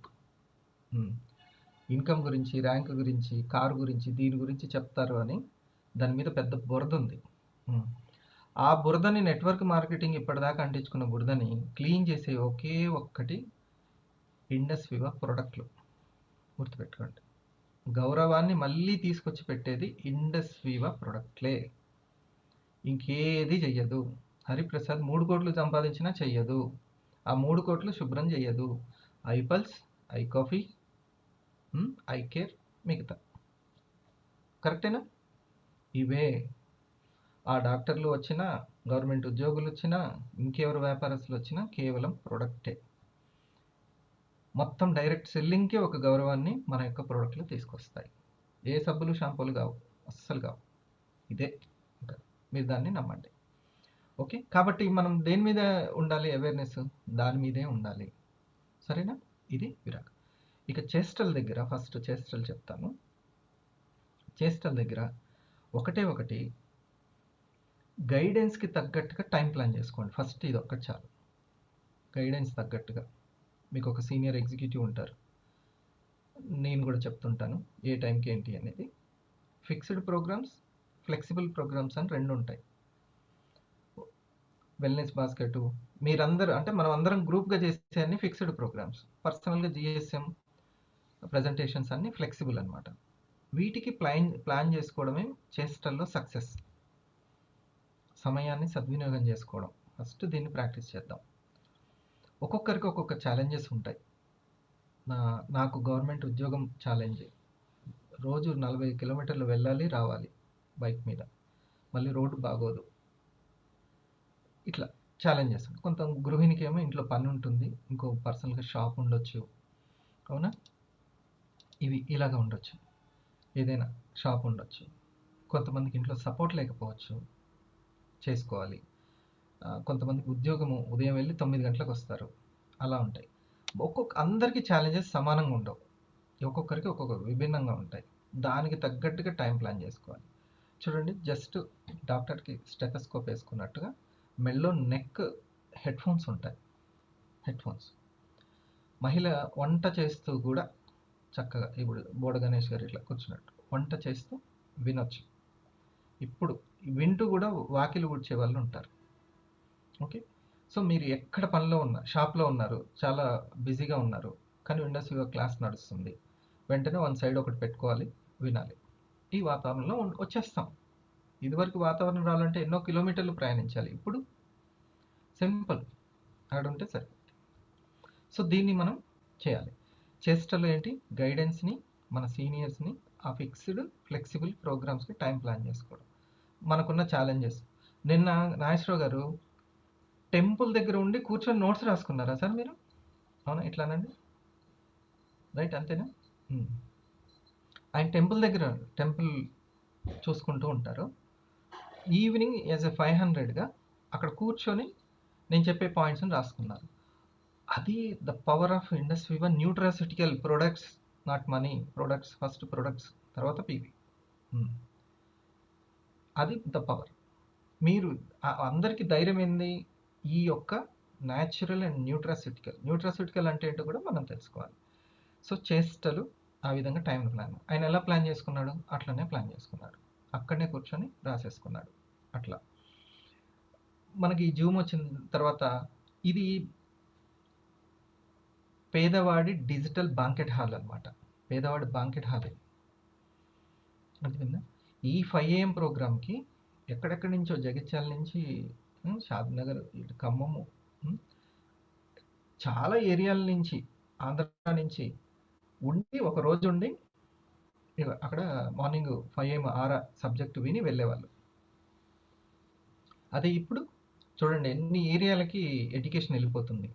ఇన్కమ్ గురించి, ర్యాంక్ గురించి, కారు గురించి, దీని గురించి చెప్తారు అని దాని మీద పెద్ద బురద ఉంది. ఆ బురదని, నెట్వర్క్ మార్కెటింగ్ ఇప్పటిదాకా అంటించుకున్న బురదని క్లీన్ చేసే ఒకే ఒక్కటి ఇండస్ వివా ప్రొడక్ట్లు. గుర్తుపెట్టుకోండి, గౌరవాన్ని మళ్ళీ తీసుకొచ్చి పెట్టేది ఇండస్ వివా ప్రొడక్ట్లే, ఇంకేది చెయ్యదు. హరిప్రసాద్ 3 కోట్లు సంపాదించినా చెయ్యదు. ఆ 3 కోట్లు శుభ్రం చెయ్యదు. ఐపల్స్, ఐ కాఫీ, ఐ కేర్, మిగతా. కరెక్టేనా? ఇవే. ఆ డాక్టర్లు వచ్చినా, గవర్నమెంట్ ఉద్యోగులు వచ్చినా, ఇంకెవరు వ్యాపారస్తులు వచ్చినా కేవలం ప్రొడక్టే. మొత్తం డైరెక్ట్ సెల్లింగ్కే ఒక గౌరవాన్ని మన యొక్క ప్రోడక్ట్లు తీసుకొస్తాయి. ఏ సబ్బులు, షాంపూలు కావు, అస్సలు కావు. ఇదే, మీరు దాన్ని నమ్మండి. ఓకే, కాబట్టి మనం దేని మీద ఉండాలి అవేర్నెస్? దాని మీదే ఉండాలి. సరేనా? ఇది విరాక్. ఇక చేష్టల దగ్గర, ఫస్ట్ చేష్టలు చెప్తాను. చేష్టల దగ్గర ఒకటి గైడెన్స్కి తగ్గట్టుగా టైం ప్లాన్ చేసుకోండి. ఫస్ట్ ఇది ఒక్కటి చాలు. గైడెన్స్ తగ్గట్టుగా మీకు ఒక సీనియర్ ఎగ్జిక్యూటివ్ ఉంటారు, నేను కూడా చెప్తుంటాను ఏ టైంకి ఏంటి అనేది. ఫిక్స్డ్ ప్రోగ్రామ్స్, ఫ్లెక్సిబుల్ ప్రోగ్రామ్స్ అని 2 ఉంటాయి. వెల్నెస్ బాస్కెట్, మీరందరూ అంటే మనం అందరం గ్రూప్గా చేసే అన్ని ఫిక్స్డ్ ప్రోగ్రామ్స్. పర్సనల్గా జిఎస్ఎం ప్రజెంటేషన్స్ అన్ని ఫ్లెక్సిబుల్ అనమాట. వీటికి ప్లాన్ చేసుకోవడమే చేష్టల్లో సక్సెస్. సమయాన్ని సద్వినియోగం చేసుకోవడం, ఫస్ట్ దీన్ని ప్రాక్టీస్ చేద్దాం. ఒక్కొక్కరికి ఒక్కొక్క ఛాలెంజెస్ ఉంటాయి. నాకు గవర్నమెంట్ ఉద్యోగం ఛాలెంజ్. రోజు 40 కిలోమీటర్లు వెళ్ళాలి రావాలి బైక్ మీద, మళ్ళీ రోడ్డు బాగోదు. ఇట్లా ఛాలెంజెస్. కొంత గృహిణికి ఏమో ఇంట్లో పని ఉంటుంది, ఇంకో పర్సనల్గా షాప్ ఉండొచ్చు, అవునా? ఇవి ఇలాగ ఉండొచ్చు, ఏదైనా షాప్ ఉండొచ్చు. కొంతమందికి ఇంట్లో సపోర్ట్ లేకపోవచ్చు, చేసుకోవాలి. కొంతమందికి ఉద్యోగము ఉదయం వెళ్ళి 9 గంటలకు వస్తారు, అలా ఉంటాయి. అందరికీ ఛాలెంజెస్ సమానంగా ఉండవు, ఒక్కొక్కరికి ఒక్కొక్క విభిన్నంగా ఉంటాయి. దానికి తగ్గట్టుగా టైం ప్లాన్ చేసుకోవాలి. చూడండి, జస్ట్ డాక్టర్కి స్టెథోస్కోప్ వేసుకున్నట్టుగా మెల్లో నెక్ హెడ్ఫోన్స్ ఉంటాయి. హెడ్ఫోన్స్ మహిళ వంట చేస్తూ కూడా చక్కగా, ఇప్పుడు బోడ గణేష్ గారు ఇట్లా కూర్చున్నట్టు వంట చేస్తూ వినొచ్చు. ఇప్పుడు వింటూ కూడా వాకిలు ఊడ్చే వాళ్ళు ఉంటారు. ఓకే, సో మీరు ఎక్కడ పనిలో ఉన్నారు, షాప్లో ఉన్నారు, చాలా బిజీగా ఉన్నారు, కానీ విండోస్ వివా క్లాస్ నడుస్తుంది, వెంటనే వన్ సైడ్ ఒకటి పెట్టుకోవాలి, వినాలి. ఈ వాతావరణంలో వచ్చేస్తాం. ఇదివరకు వాతావరణం రావాలంటే ఎన్నో కిలోమీటర్లు ప్రయాణించాలి, ఇప్పుడు సింపుల్, అక్కడ ఉంటే సరిపోతుంది. సో దీన్ని మనం చేయాలి. చేష్టలో ఏంటి? గైడెన్స్ని, మన సీనియర్స్ని, ఆ ఫిక్స్డ్ ఫ్లెక్సిబుల్ ప్రోగ్రామ్స్కి టైం ప్లాన్ చేసుకోవడం. మనకున్న ఛాలెంజెస్. నిన్న నాగేశ్వరరావు గారు టెంపుల్ దగ్గర ఉండి కూర్చొని నోట్స్ రాసుకున్నారా సార్ మీరు? అవునా? ఇట్లానండి, రైట్, అంతేనా? ఆయన టెంపుల్ చూసుకుంటూ ఉంటారు. ఈవినింగ్ యాజ్ ఎ 500గా అక్కడ కూర్చొని నేను చెప్పే పాయింట్స్ని రాసుకున్నారు. అది the power of Indus Viva nutraceutical products, not money. Products first, products తర్వాత పీవీ. అది ద పవర్. మీరు అందరికీ ధైర్యం ఏంది? ఈ యొక్క న్యాచురల్ అండ్ న్యూట్రాసిటికల్ అంటే ఏంటో కూడా మనం తెలుసుకోవాలి. సో చేష్టలు ఆ విధంగా టైం ప్లాన్. ఆయన ఎలా ప్లాన్ చేసుకున్నాడు? అట్లనే ప్లాన్ చేసుకున్నాడు, అక్కడనే కూర్చొని రాసేసుకున్నాడు. అట్లా మనకి ఈ జూమ్ వచ్చిన తర్వాత ఇది పేదవాడి డిజిటల్ బాంకెట్ హాల్ అనమాట. పేదవాడి బాంకెట్ హాల్ ఇది, అర్థమైందా? ఈ 5 AM ప్రోగ్రామ్కి ఎక్కడెక్కడి నుంచో, జగిత్యాల నుంచి, షాద్నగర్, ఇటు ఖమ్మము, చాలా ఏరియాల నుంచి, ఆంధ్ర నుంచి ఉండి, ఒక రోజు ఉండి అక్కడ మార్నింగ్ 5 AM సబ్జెక్టు విని వెళ్ళేవాళ్ళు. అదే ఇప్పుడు చూడండి ఎన్ని ఏరియాలకి ఎడ్యుకేషన్ వెళ్ళిపోతుంది.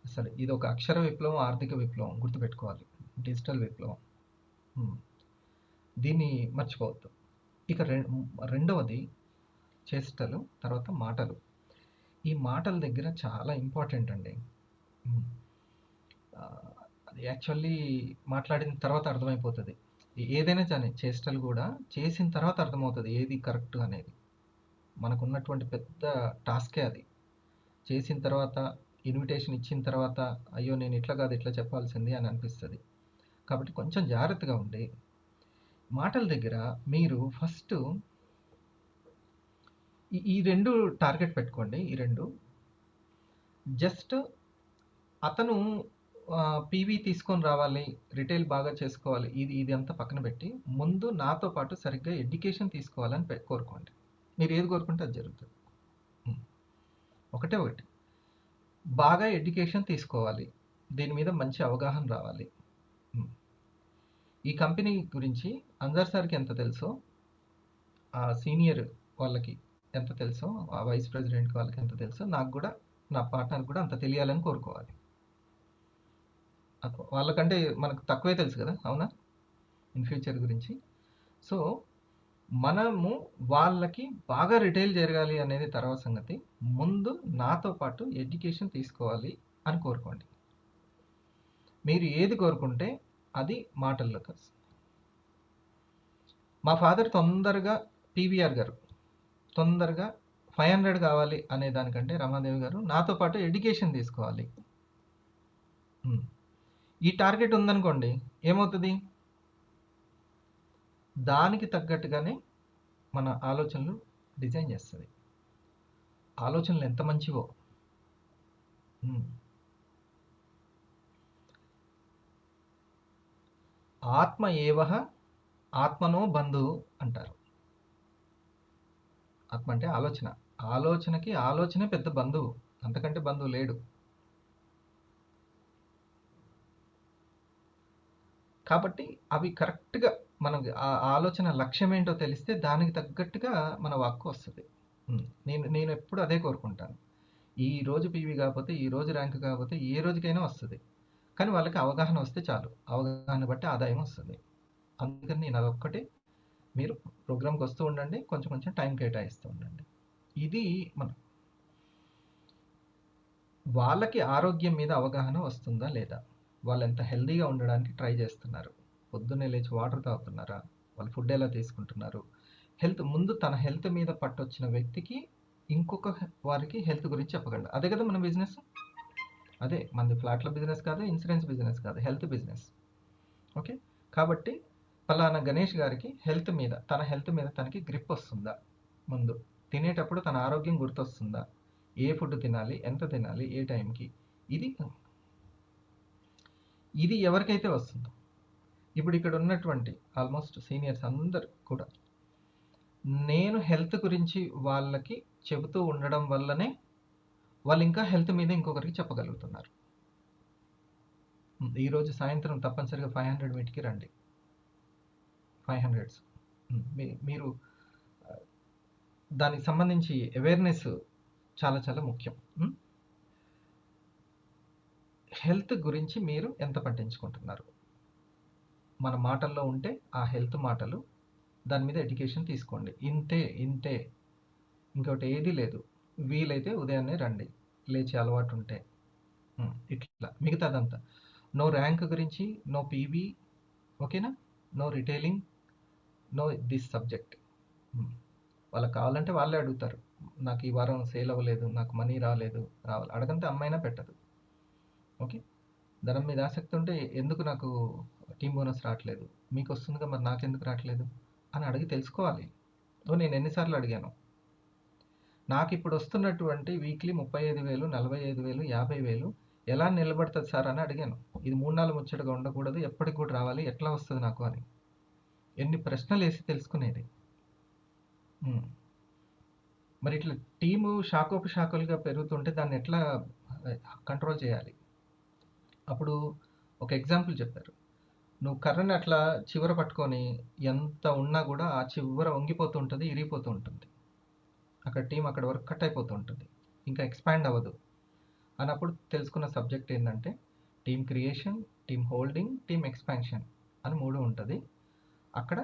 అసలు ఇది ఒక అక్షర విప్లవం, ఆర్థిక విప్లవం గుర్తుపెట్టుకోవాలి. డిజిటల్ విప్లవం. దీన్ని మర్చిపోవద్దు. ఇక రెండవది చేష్టలు, తర్వాత మాటలు. ఈ మాటల దగ్గర చాలా ఇంపార్టెంట్ అండి. అది యాక్చువల్లీ మాట్లాడిన తర్వాత అర్థమైపోతుంది. ఏదైనా కానీ చేష్టలు కూడా చేసిన తర్వాత అర్థమవుతుంది ఏది కరెక్ట్ అనేది. మనకున్నటువంటి పెద్ద టాస్కే అది. చేసిన తర్వాత, ఇన్విటేషన్ ఇచ్చిన తర్వాత అయ్యో నేను ఇట్లా కాదు ఇట్లా చెప్పాల్సింది అని అనిపిస్తుంది. కాబట్టి కొంచెం జాగ్రత్తగా ఉండి మాటల దగ్గర మీరు ఫస్ట్ ఈ రెండు టార్గెట్ పెట్టుకోండి. ఈ రెండు జస్ట్ అతను పీవీ తీసుకొని రావాలి, రిటైల్ బాగా చేసుకోవాలి, ఇది అంతా పక్కన పెట్టి ముందు నాతో పాటు సరిగ్గా ఎడ్యుకేషన్ తీసుకోవాలని కోరుకోండి. మీరు ఏది కోరుకుంటే అది జరుగుతుంది. ఒకటే ఒకటి బాగా ఎడ్యుకేషన్ తీసుకోవాలి, దీని మీద మంచి అవగాహన రావాలి. ఈ కంపెనీ గురించి అన్వర్ సార్కి ఎంత తెలుసో, ఆ సీనియర్ వాళ్ళకి ఎంత తెలుసో, ఆ వైస్ ప్రెసిడెంట్ వాళ్ళకి ఎంత తెలుసో, నాకు కూడా నా పార్ట్నర్ కూడా అంత తెలియాలని కోరుకోవాలి. వాళ్ళకంటే మనకు తక్కువే తెలుసు కదా, అవునా, ఇన్ ఫ్యూచర్ గురించి. సో మనము వాళ్ళకి బాగా రిటైల్ జరగాలి అనేది తర్వాత సంగతి. ముందు నాతో పాటు ఎడ్యుకేషన్ తీసుకోవాలి అని కోరుకోండి. మీరు ఏది కోరుకుంటే అది మాటల్లో కాదు. మా ఫాదర్ తొందరగా పీవీఆర్ గారు తొందరగా 500 కావాలి అనే దానికంటే రమాదేవి గారు నాతో పాటు ఎడ్యుకేషన్ తీసుకోవాలి. ఈ టార్గెట్ ఉందనుకోండి, ఏమవుతుంది, దానికి తగ్గట్టుగానే మన ఆలోచనలు డిజైన్ చేస్తుంది. ఆలోచనలు ఎంత మంచివో. ఆత్మ ఏవహ ఆత్మనో బంధువు అంటారు. ఆత్మ అంటే ఆలోచన. ఆలోచనకి ఆలోచనే పెద్ద బంధువు, అంతకంటే బంధువు లేడు. కాబట్టి అవి కరెక్ట్గా మనకి ఆ ఆలోచన లక్ష్యం ఏంటో తెలిస్తే దానికి తగ్గట్టుగా మన వాక్కు వస్తుంది. నేను ఎప్పుడు అదే కోరుకుంటాను. ఈ రోజు పీవీ కాకపోతే, ఈ రోజు ర్యాంక్ కాకపోతే, ఏ రోజుకైనా వస్తుంది. కానీ వాళ్ళకి అవగాహన వస్తే చాలు. అవగాహన బట్టి ఆదాయం వస్తుంది. అందుకని నేను అదొక్కటి, మీరు ప్రోగ్రామ్కి వస్తూ ఉండండి, కొంచెం కొంచెం టైం కేటాయిస్తూ ఉండండి. ఇది వాళ్ళకి ఆరోగ్యం మీద అవగాహన వస్తుందా లేదా, వాళ్ళు ఎంత హెల్దీగా ఉండడానికి ట్రై చేస్తున్నారు, పొద్దున్నే లేచి వాటర్ తాగుతున్నారా, వాళ్ళు ఫుడ్ ఎలా తీసుకుంటున్నారు, హెల్త్ ముందు తన హెల్త్ మీద పట్టొచ్చిన వ్యక్తికి ఇంకొక వారికి హెల్త్ గురించి చెప్పగలరు. అదే కదా మన బిజినెస్. అదే మనది ఫ్లాట్ల బిజినెస్ కాదు, ఇన్సూరెన్స్ బిజినెస్ కాదు, హెల్త్ బిజినెస్. ఓకే, కాబట్టి పలానా గణేష్ గారికి తన హెల్త్ మీద తనకి గ్రిప్ వస్తుందా, ముందు తినేటప్పుడు తన ఆరోగ్యం గుర్తొస్తుందా, ఏ ఫుడ్ తినాలి, ఎంత తినాలి, ఏ టైంకి, ఇది ఎవరికైతే వస్తుందో. ఇప్పుడు ఇక్కడ ఉన్నటువంటి ఆల్మోస్ట్ సీనియర్స్ అందరు కూడా నేను హెల్త్ గురించి వాళ్ళకి చెబుతూ ఉండడం వల్లనే వాళ్ళు ఇంకా హెల్త్ మీద ఇంకొకరికి చెప్పగలుగుతున్నారు. ఈరోజు సాయంత్రం తప్పనిసరిగా 500 మీట్కి రండి. 500 మీరు దానికి సంబంధించి అవేర్నెస్ చాలా చాలా ముఖ్యం. హెల్త్ గురించి మీరు ఎంత పట్టించుకుంటున్నారు, మన మాటల్లో ఉంటే ఆ హెల్త్ మాటలు, దాని మీద ఎడ్యుకేషన్ తీసుకోండి. ఇంతే ఇంకోటి ఏది లేదు. వీలైతే ఉదయాన్నే రండి, లేచి అలవాటు ఉంటే. ఇట్లా మిగతాదంతా నో ర్యాంక్ గురించి, నో పీవీ, ఓకేనా, no retailing, no this subject. వాళ్ళకి కావాలంటే వాళ్ళే అడుగుతారు, నాకు ఈ వారం సేల్ అవ్వలేదు, నాకు మనీ రావాలి. అడగంటే అమ్మాయినా పెట్టదు. ఓకే, ధనం మీద ఆసక్తి ఉంటే ఎందుకు నాకు టీమ్ బోనస్ రావట్లేదు, మీకు వస్తుందిగా మరి నాకెందుకు రావట్లేదు అని అడిగి తెలుసుకోవాలి. నేను ఎన్నిసార్లు అడిగాను. నాకు ఇప్పుడు వస్తున్నటువంటి వీక్లీ 35,000, 45,000, 50,000 ఎలా నిలబడుతుంది సార్ అని అడిగాను. ఇది 3-4 ముచ్చటగా ఉండకూడదు, ఎప్పటికి కూడా రావాలి, ఎట్లా వస్తుంది నాకు అని ఎన్ని ప్రశ్నలు వేసి తెలుసుకునేది. మరి ఇట్లా టీము శాఖోపశాఖలుగా పెరుగుతుంటే దాన్ని ఎట్లా కంట్రోల్ చేయాలి. అప్పుడు ఒక ఎగ్జాంపుల్ చెప్పారు. నువ్వు కర్రని అట్లా చివర పట్టుకొని ఎంత ఉన్నా కూడా ఆ చివర వంగిపోతూ ఉంటుంది, ఇరిగిపోతూ ఉంటుంది. అక్కడ టీం అక్కడ వరకు కట్ అయిపోతూ ఉంటుంది, ఇంకా ఎక్స్పాండ్ అవ్వదు. అన్నప్పుడు తెలుసుకున్న సబ్జెక్ట్ ఏంటంటే team creation, team holding, team expansion అని 3 ఉంటుంది. అక్కడ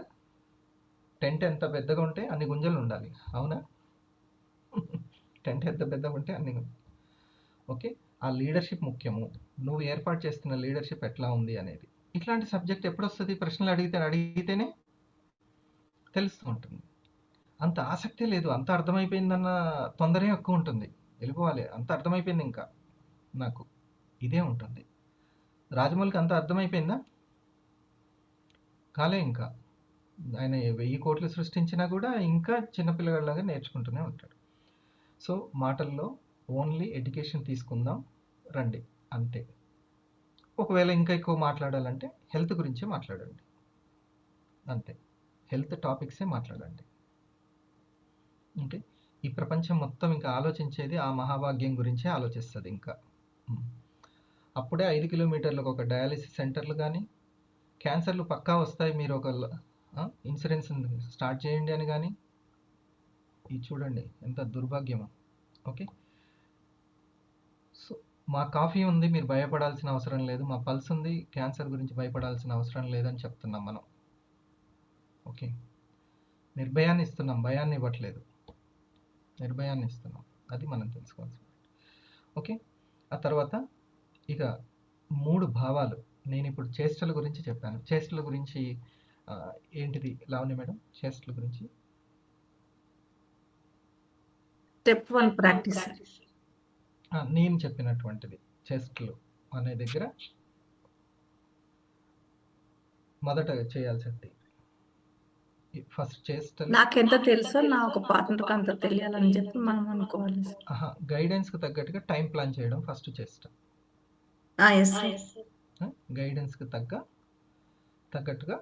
టెంట్ ఎంత పెద్దగా ఉంటే అన్ని గుంజలు ఉండాలి, అవునా? టెంట్ ఎంత పెద్దగా ఉంటే అన్ని ఓకే. ఆ లీడర్షిప్ ముఖ్యము. నువ్వు ఏర్పాటు చేస్తున్న లీడర్షిప్ ఎట్లా ఉంది అనేది. ఇట్లాంటి సబ్జెక్ట్ ఎప్పుడు వస్తుంది? ప్రశ్నలు అడిగితేనే తెలుస్తూ ఉంటుంది. అంత ఆసక్తే లేదు, అంత అర్థమైపోయిందన్న తొందరే ఎక్కువ ఉంటుంది. వెళ్ళిపోవాలి, అంత అర్థమైపోయింది ఇంకా నాకు, ఇదే ఉంటుంది. రాజమౌళికి అంత అర్థమైపోయిందా? కాలే ఇంకా. ఆయన 1000 కోట్లు సృష్టించినా కూడా ఇంకా చిన్నపిల్లగాళ్ళలాగా నేర్చుకుంటూనే ఉంటాడు. సో మాటల్లో ఓన్లీ ఎడ్యుకేషన్ తీసుకుందాం రండి, అంతే. ఒకవేళ ఇంకా ఎక్కువ మాట్లాడాలంటే హెల్త్ గురించే మాట్లాడండి, అంతే. హెల్త్ టాపిక్సే మాట్లాడండి. ఓకే. ఈ ప్రపంచం మొత్తం ఇంకా ఆలోచించేది ఆ మహాభాగ్యం గురించే ఆలోచిస్తుంది ఇంకా. అప్పుడే 5 కిలోమీటర్లకు ఒక డయాలిసిస్ సెంటర్లు కానీ, క్యాన్సర్లు పక్కా వస్తాయి, మీరు ఒక ఇన్సూరెన్స్ స్టార్ట్ చేయండి అని కానీ, ఇది చూడండి ఎంత దుర్భాగ్యమో. ఓకే. సో మా కాఫీ ఉంది, మీరు భయపడాల్సిన అవసరం లేదు. మా పల్స్ ఉంది, క్యాన్సర్ గురించి భయపడాల్సిన అవసరం లేదని చెప్తున్నాం మనం. ఓకే. నిర్భయాన్ని ఇస్తున్నాం, భయాన్ని ఇవ్వట్లేదు, నిర్భయాన్ని ఇస్తున్నాం. అది మనం తెలుసుకోవాల్సింది. ఓకే. ఆ తర్వాత ఇక 3 భావాలు. నేను ఇప్పుడు చేష్టల గురించి చెప్పాను. చేష్టల గురించి ఏంటిది లావణ్య మేడం? చేష్టల గురించి స్టెప్ 1 ప్రాక్టీస్. నేను చెప్పినటువంటిది చేష్టలు అనే దగ్గర మొదట చేయాల్సింది ఫస్ట్ చేష్టలు. నాకెంత తెలుసో నా ఒక పార్ట్నర్కి అంత తెలియాలని చెప్పి మనం అనుకోవాలి. గైడెన్స్కి తగ్గట్టుగా టైం ప్లాన్ చేయడం ఫస్ట్ చేష్ట. గైడెన్స్కి తగ్గట్టుగా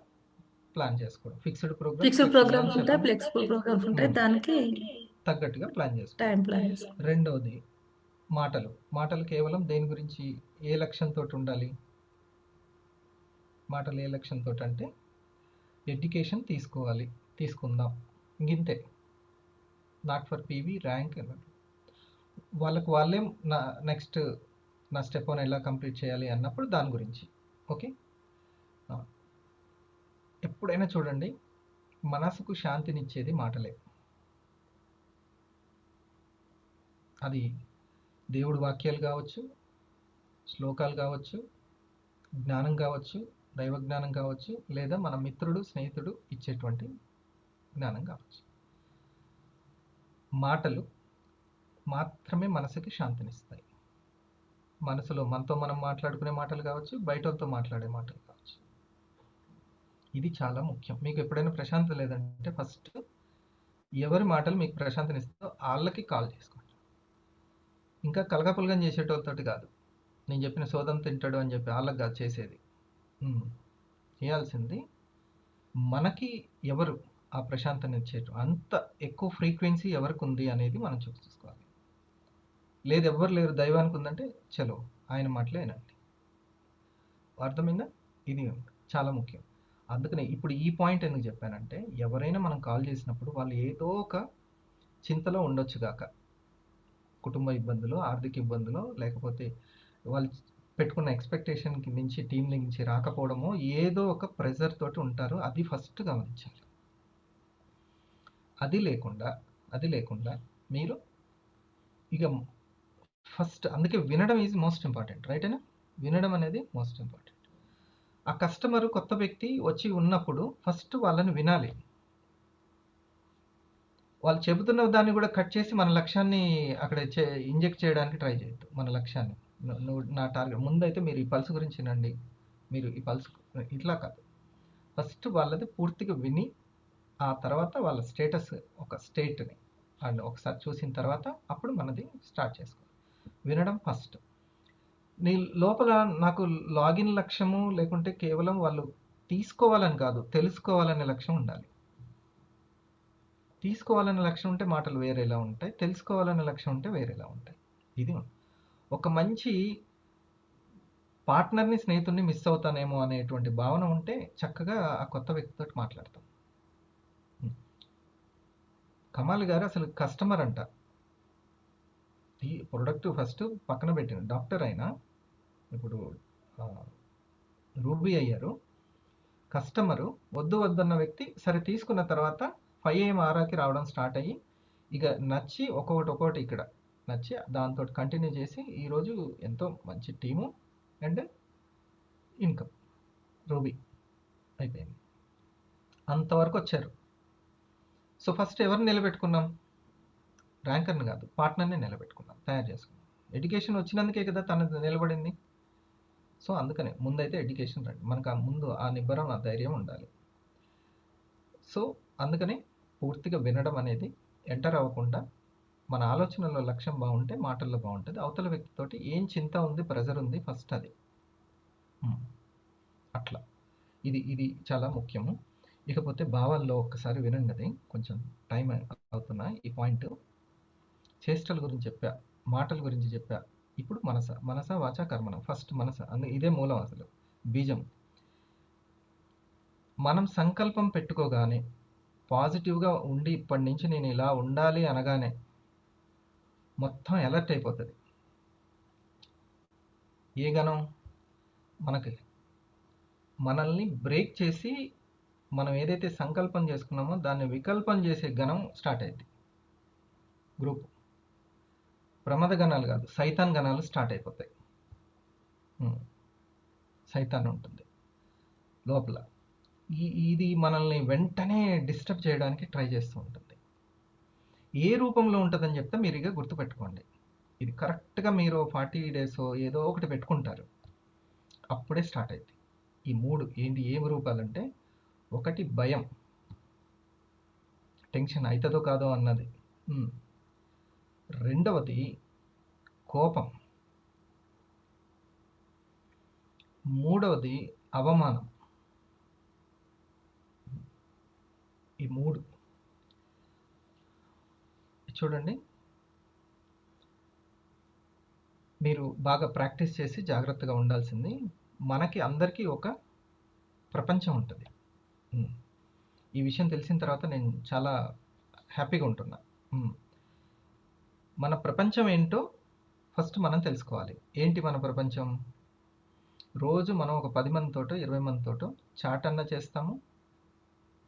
ప్లాన్ చేసుకోవడం. ఫిక్స్డ్ ప్రోగ్రామ్స్ ఉంటాయి, ఫ్లెక్సిబుల్ ప్రోగ్రామ్స్ ఉంటాయి, దానికి తగ్గట్టుగా ప్లాన్ చేసుకోవడం. టైం ప్లాన్ చేసుకోవడం. రెండవది మాటలు కేవలం దేని గురించి, ఏ లక్ష్యంతో ఉండాలి? మాటలు ఏ లక్ష్యంతో అంటే ఎడ్యుకేషన్ తీసుకుందాం, ఇంతే. నాట్ ఫర్ పీవీ ర్యాంక్ అన్నట్టు. వాళ్ళే నెక్స్ట్ నా స్టెప్ 1 ఎలా కంప్లీట్ చేయాలి అన్నప్పుడు దాని గురించి. ఓకే. ఎప్పుడైనా చూడండి, మనసుకు శాంతినిచ్చేది మాటలే. అది దేవుడు వాక్యాలు కావచ్చు, శ్లోకాలు కావచ్చు, జ్ఞానం కావచ్చు, దైవ జ్ఞానం కావచ్చు, లేదా మన మిత్రుడు స్నేహితుడు ఇచ్చేటువంటి జ్ఞానం కావచ్చు. మాటలు మాత్రమే మనసుకి శాంతినిస్తాయి. మనసులో మనతో మనం మాట్లాడుకునే మాటలు కావచ్చు, బయటతో మాట్లాడే మాటలు కావచ్చు. ఇది చాలా ముఖ్యం. మీకు ఎప్పుడైనా ప్రశాంతత లేదంటే ఫస్ట్ ఎవరి మాటలు మీకు ప్రశాంతనిస్తారో వాళ్ళకి కాల్ చేసుకోండి. ఇంకా కలగపులగం చేసేటోళ్ళతోటి కాదు. నేను చెప్పిన సోదం తింటాడు అని చెప్పి వాళ్ళకి కాదు చేసేది. చేయాల్సింది మనకి ఎవరు ఆ ప్రశాంతని ఇచ్చేటు, అంత ఎక్కువ ఫ్రీక్వెన్సీ ఎవరికి ఉంది అనేది మనం చూసుకోవాలి. లేదు ఎవ్వరు లేరు, దైవానికి ఉందంటే చలో ఆయన మాటలే వినండి. అర్థమైందా? ఇది చాలా ముఖ్యం. అందుకనే ఇప్పుడు ఈ పాయింట్ ఎందుకు చెప్పానంటే, ఎవరైనా మనం కాల్ చేసినప్పుడు వాళ్ళు ఏదో ఒక చింతలో ఉండొచ్చు గాక, కుటుంబ ఇబ్బందులు, ఆర్థిక ఇబ్బందులు, లేకపోతే వాళ్ళు పెట్టుకున్న ఎక్స్పెక్టేషన్కి మించి టీం నుంచి రాకపోవడమో ఏదో ఒక ప్రెజర్ తోటి ఉంటారు. అది ఫస్ట్ గమనించాలి. అది లేకుండా మీరు ఇక ఫస్ట్, అందుకే వినడం ఈజ్ మోస్ట్ ఇంపార్టెంట్, రైట్ అయినా? వినడం అనేది మోస్ట్ ఇంపార్టెంట్. ఆ కస్టమర్ కొత్త వ్యక్తి వచ్చి ఉన్నప్పుడు ఫస్ట్ వాళ్ళని వినాలి. వాళ్ళు చెబుతున్న దాన్ని కూడా కట్ చేసి మన లక్ష్యాన్ని అక్కడ ఇంజెక్ట్ చేయడానికి ట్రై చేయొద్దు. మన లక్ష్యాన్ని, నా టార్గెట్ ముందైతే మీరు ఈ పల్స్ గురించి వినండి, మీరు ఈ పల్స్ ఇట్లా కాదు. ఫస్ట్ వాళ్ళది పూర్తిగా విని ఆ తర్వాత వాళ్ళ స్టేటస్, ఒక స్టేట్ని అండ్ ఒకసారి చూసిన తర్వాత అప్పుడు మనది స్టార్ట్ చేసుకోవాలి. వినడం ఫస్ట్. నీ లోపల నాకు లాగిన్ లక్ష్యము లేకుంటే కేవలం వాళ్ళు తీసుకోవాలని కాదు, తెలుసుకోవాలనే లక్ష్యం ఉండాలి. తీసుకోవాలనే లక్ష్యం ఉంటే మాటలు వేరేలా ఉంటాయి, తెలుసుకోవాలనే లక్ష్యం ఉంటే వేరేలా ఉంటాయి. ఇది ఒక మంచి పార్ట్నర్ని, స్నేహితుడిని మిస్ అవుతానేమో అనేటువంటి భావన ఉంటే చక్కగా ఆ కొత్త వ్యక్తితో మాట్లాడతాం. కమాల్ గారు అసలు కస్టమర్ అంట, ప్రొడక్ట్ ఫస్ట్ పక్కన పెట్టిన డాక్టర్ అయినా ఇప్పుడు రూబీ అయ్యారు, కస్టమరు వద్దు వద్దన్న వ్యక్తి సరే తీసుకున్న తర్వాత 5 AM ఆరాకి రావడం స్టార్ట్ అయ్యి ఇక నచ్చి ఒక్కొక్కటి ఇక్కడ నచ్చి దాంతో కంటిన్యూ చేసి ఈరోజు ఎంతో మంచి టీము అండ్ ఇన్కమ్ రూబీ అయిపోయింది. అంతవరకు వచ్చారు. సో ఫస్ట్ ఎవరిని నిలబెట్టుకున్నాం? ర్యాంకర్ని కాదు, పార్ట్నర్ని నిలబెట్టుకున్నాం, తయారు చేసుకున్నాం. ఎడ్యుకేషన్ వచ్చినందుకే కదా తను నిలబడింది. సో అందుకనే ముందైతే ఎడ్యుకేషన్ రండి, మనకు ఆ ముందు ఆ నిబ్బరం ఆ ధైర్యం ఉండాలి. సో అందుకనే పూర్తిగా వినడం అనేది, ఎంటర్ అవ్వకుండా మన ఆలోచనలో లక్ష్యం బాగుంటే మాటల్లో బాగుంటుంది. అవతల వ్యక్తితోటి ఏం చింత ఉంది, ప్రెజర్ ఉంది, ఫస్ట్ అది అట్లా ఇది చాలా ముఖ్యము. ఇకపోతే భావాల్లో ఒక్కసారి వినండి, అది కొంచెం టైం అవుతున్నా. ఈ పాయింట్ చేష్టల గురించి చెప్పా, మాటల గురించి చెప్పా. ఇప్పుడు మనస వాచ కర్మణ. ఫస్ట్ మనస, ఇదే మూలం, అసలు బీజం. మనం సంకల్పం పెట్టుకోగానే పాజిటివ్గా ఉండి ఇప్పటి నుంచి నేను ఇలా ఉండాలి అనగానే మొత్తం అలర్ట్ అయిపోతుంది. ఏ గణం? మనల్ని బ్రేక్ చేసి మనం ఏదైతే సంకల్పం చేసుకున్నామో దాన్ని వికల్పం చేసే గణం స్టార్ట్ అయింది. గ్రూప్ ప్రమాద గణాలు కాదు, సైతాన్ గణాలు స్టార్ట్ అయిపోతాయి. సైతాన్ ఉంటుంది లోపల. ఇది మనల్ని వెంటనే డిస్టర్బ్ చేయడానికి ట్రై చేస్తూ ఉంటుంది. ఏ రూపంలో ఉంటుందని చెప్తే మీరు ఇక గుర్తుపెట్టుకోండి. ఇది కరెక్ట్గా మీరు 40 days ఏదో ఒకటి పెట్టుకుంటారు, అప్పుడే స్టార్ట్ అయింది. ఈ 3 ఏంటి, ఏం రూపాలంటే, ఒకటి భయం, టెన్షన్ అవుతుందో కాదో అన్నది. రెండవది కోపం. మూడవది అవమానం. ఈ 3 చూడండి, మీరు బాగా ప్రాక్టీస్ చేసి జాగ్రత్తగా ఉండాల్సింది. మనకి అందరికీ ఒక ప్రపంచం ఉంటుంది. ఈ విషయం తెలిసిన తర్వాత నేను చాలా హ్యాపీగా ఉంటున్నా. మన ప్రపంచం ఏంటో ఫస్ట్ మనం తెలుసుకోవాలి. ఏంటి మన ప్రపంచం? రోజు మనం ఒక 10 మందితోటో 20 మందితోటో చాట్ అన్నా చేస్తాము.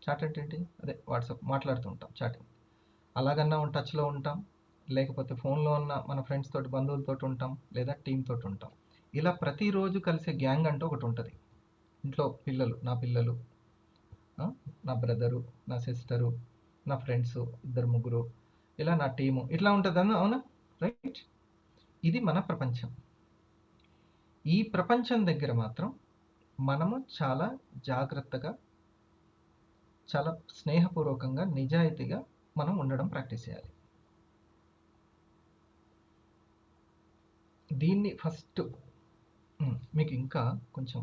చాట్ అంటే ఏంటి? అదే వాట్సాప్ మాట్లాడుతూ ఉంటాం, చాటింగ్. అలాగన్నా టచ్లో ఉంటాం, లేకపోతే ఫోన్లో ఉన్న మన ఫ్రెండ్స్ తోటి, బంధువులతోటి ఉంటాం, లేదా టీమ్ తోటి ఉంటాం. ఇలా ప్రతిరోజు కలిసే గ్యాంగ్ అంటూ ఒకటి ఉంటుంది. ఇంట్లో పిల్లలు, నా పిల్లలు, నా బ్రదరు, నా సిస్టరు, నా ఫ్రెండ్స్ 2-3, ఇలా నా టీము, ఇట్లా ఉంటుంది. అవునా? రైట్. ఇది మన ప్రపంచం. ఈ ప్రపంచం దగ్గర మాత్రం మనము చాలా జాగ్రత్తగా, చాలా స్నేహపూర్వకంగా, నిజాయితీగా మనం ఉండడం ప్రాక్టీస్ చేయాలి. దీన్ని ఫస్ట్ మీకు ఇంకా కొంచెం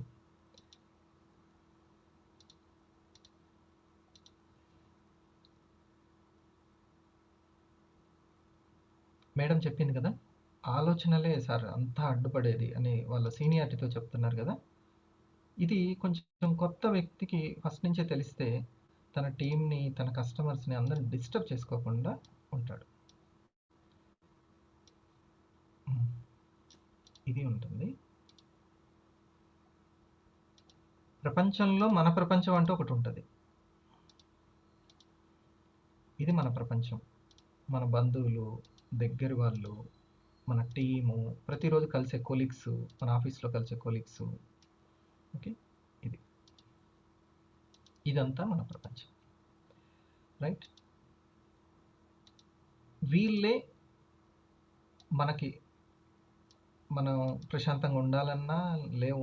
మేడం చెప్పింది కదా, ఆలోచనలే సార్ అంతా అడ్డుపడేది అని వాళ్ళ సీనియారిటీతో చెప్తున్నారు కదా. ఇది కొంచెం కొత్త వ్యక్తికి ఫస్ట్ నుంచే తెలిస్తే తన టీంని, తన కస్టమర్స్ని అందరిని డిస్టర్బ్ చేసుకోకుండా ఉంటాడు. ఇది ఉంటుంది. ప్రపంచంలో మన ప్రపంచం అంటూ ఒకటి ఉంటుంది. ఇది మన ప్రపంచం. మన బంధువులు, దగ్గర వాళ్ళు, మన టీము, ప్రతిరోజు కలిసే కొలీగ్స్, మన ఆఫీస్లో కలిసే కొలీగ్స్. ఓకే, ఇదంతా మన ప్రపంచం. రైట్. వీళ్ళే మనకి, మనం ప్రశాంతంగా ఉండాలన్నా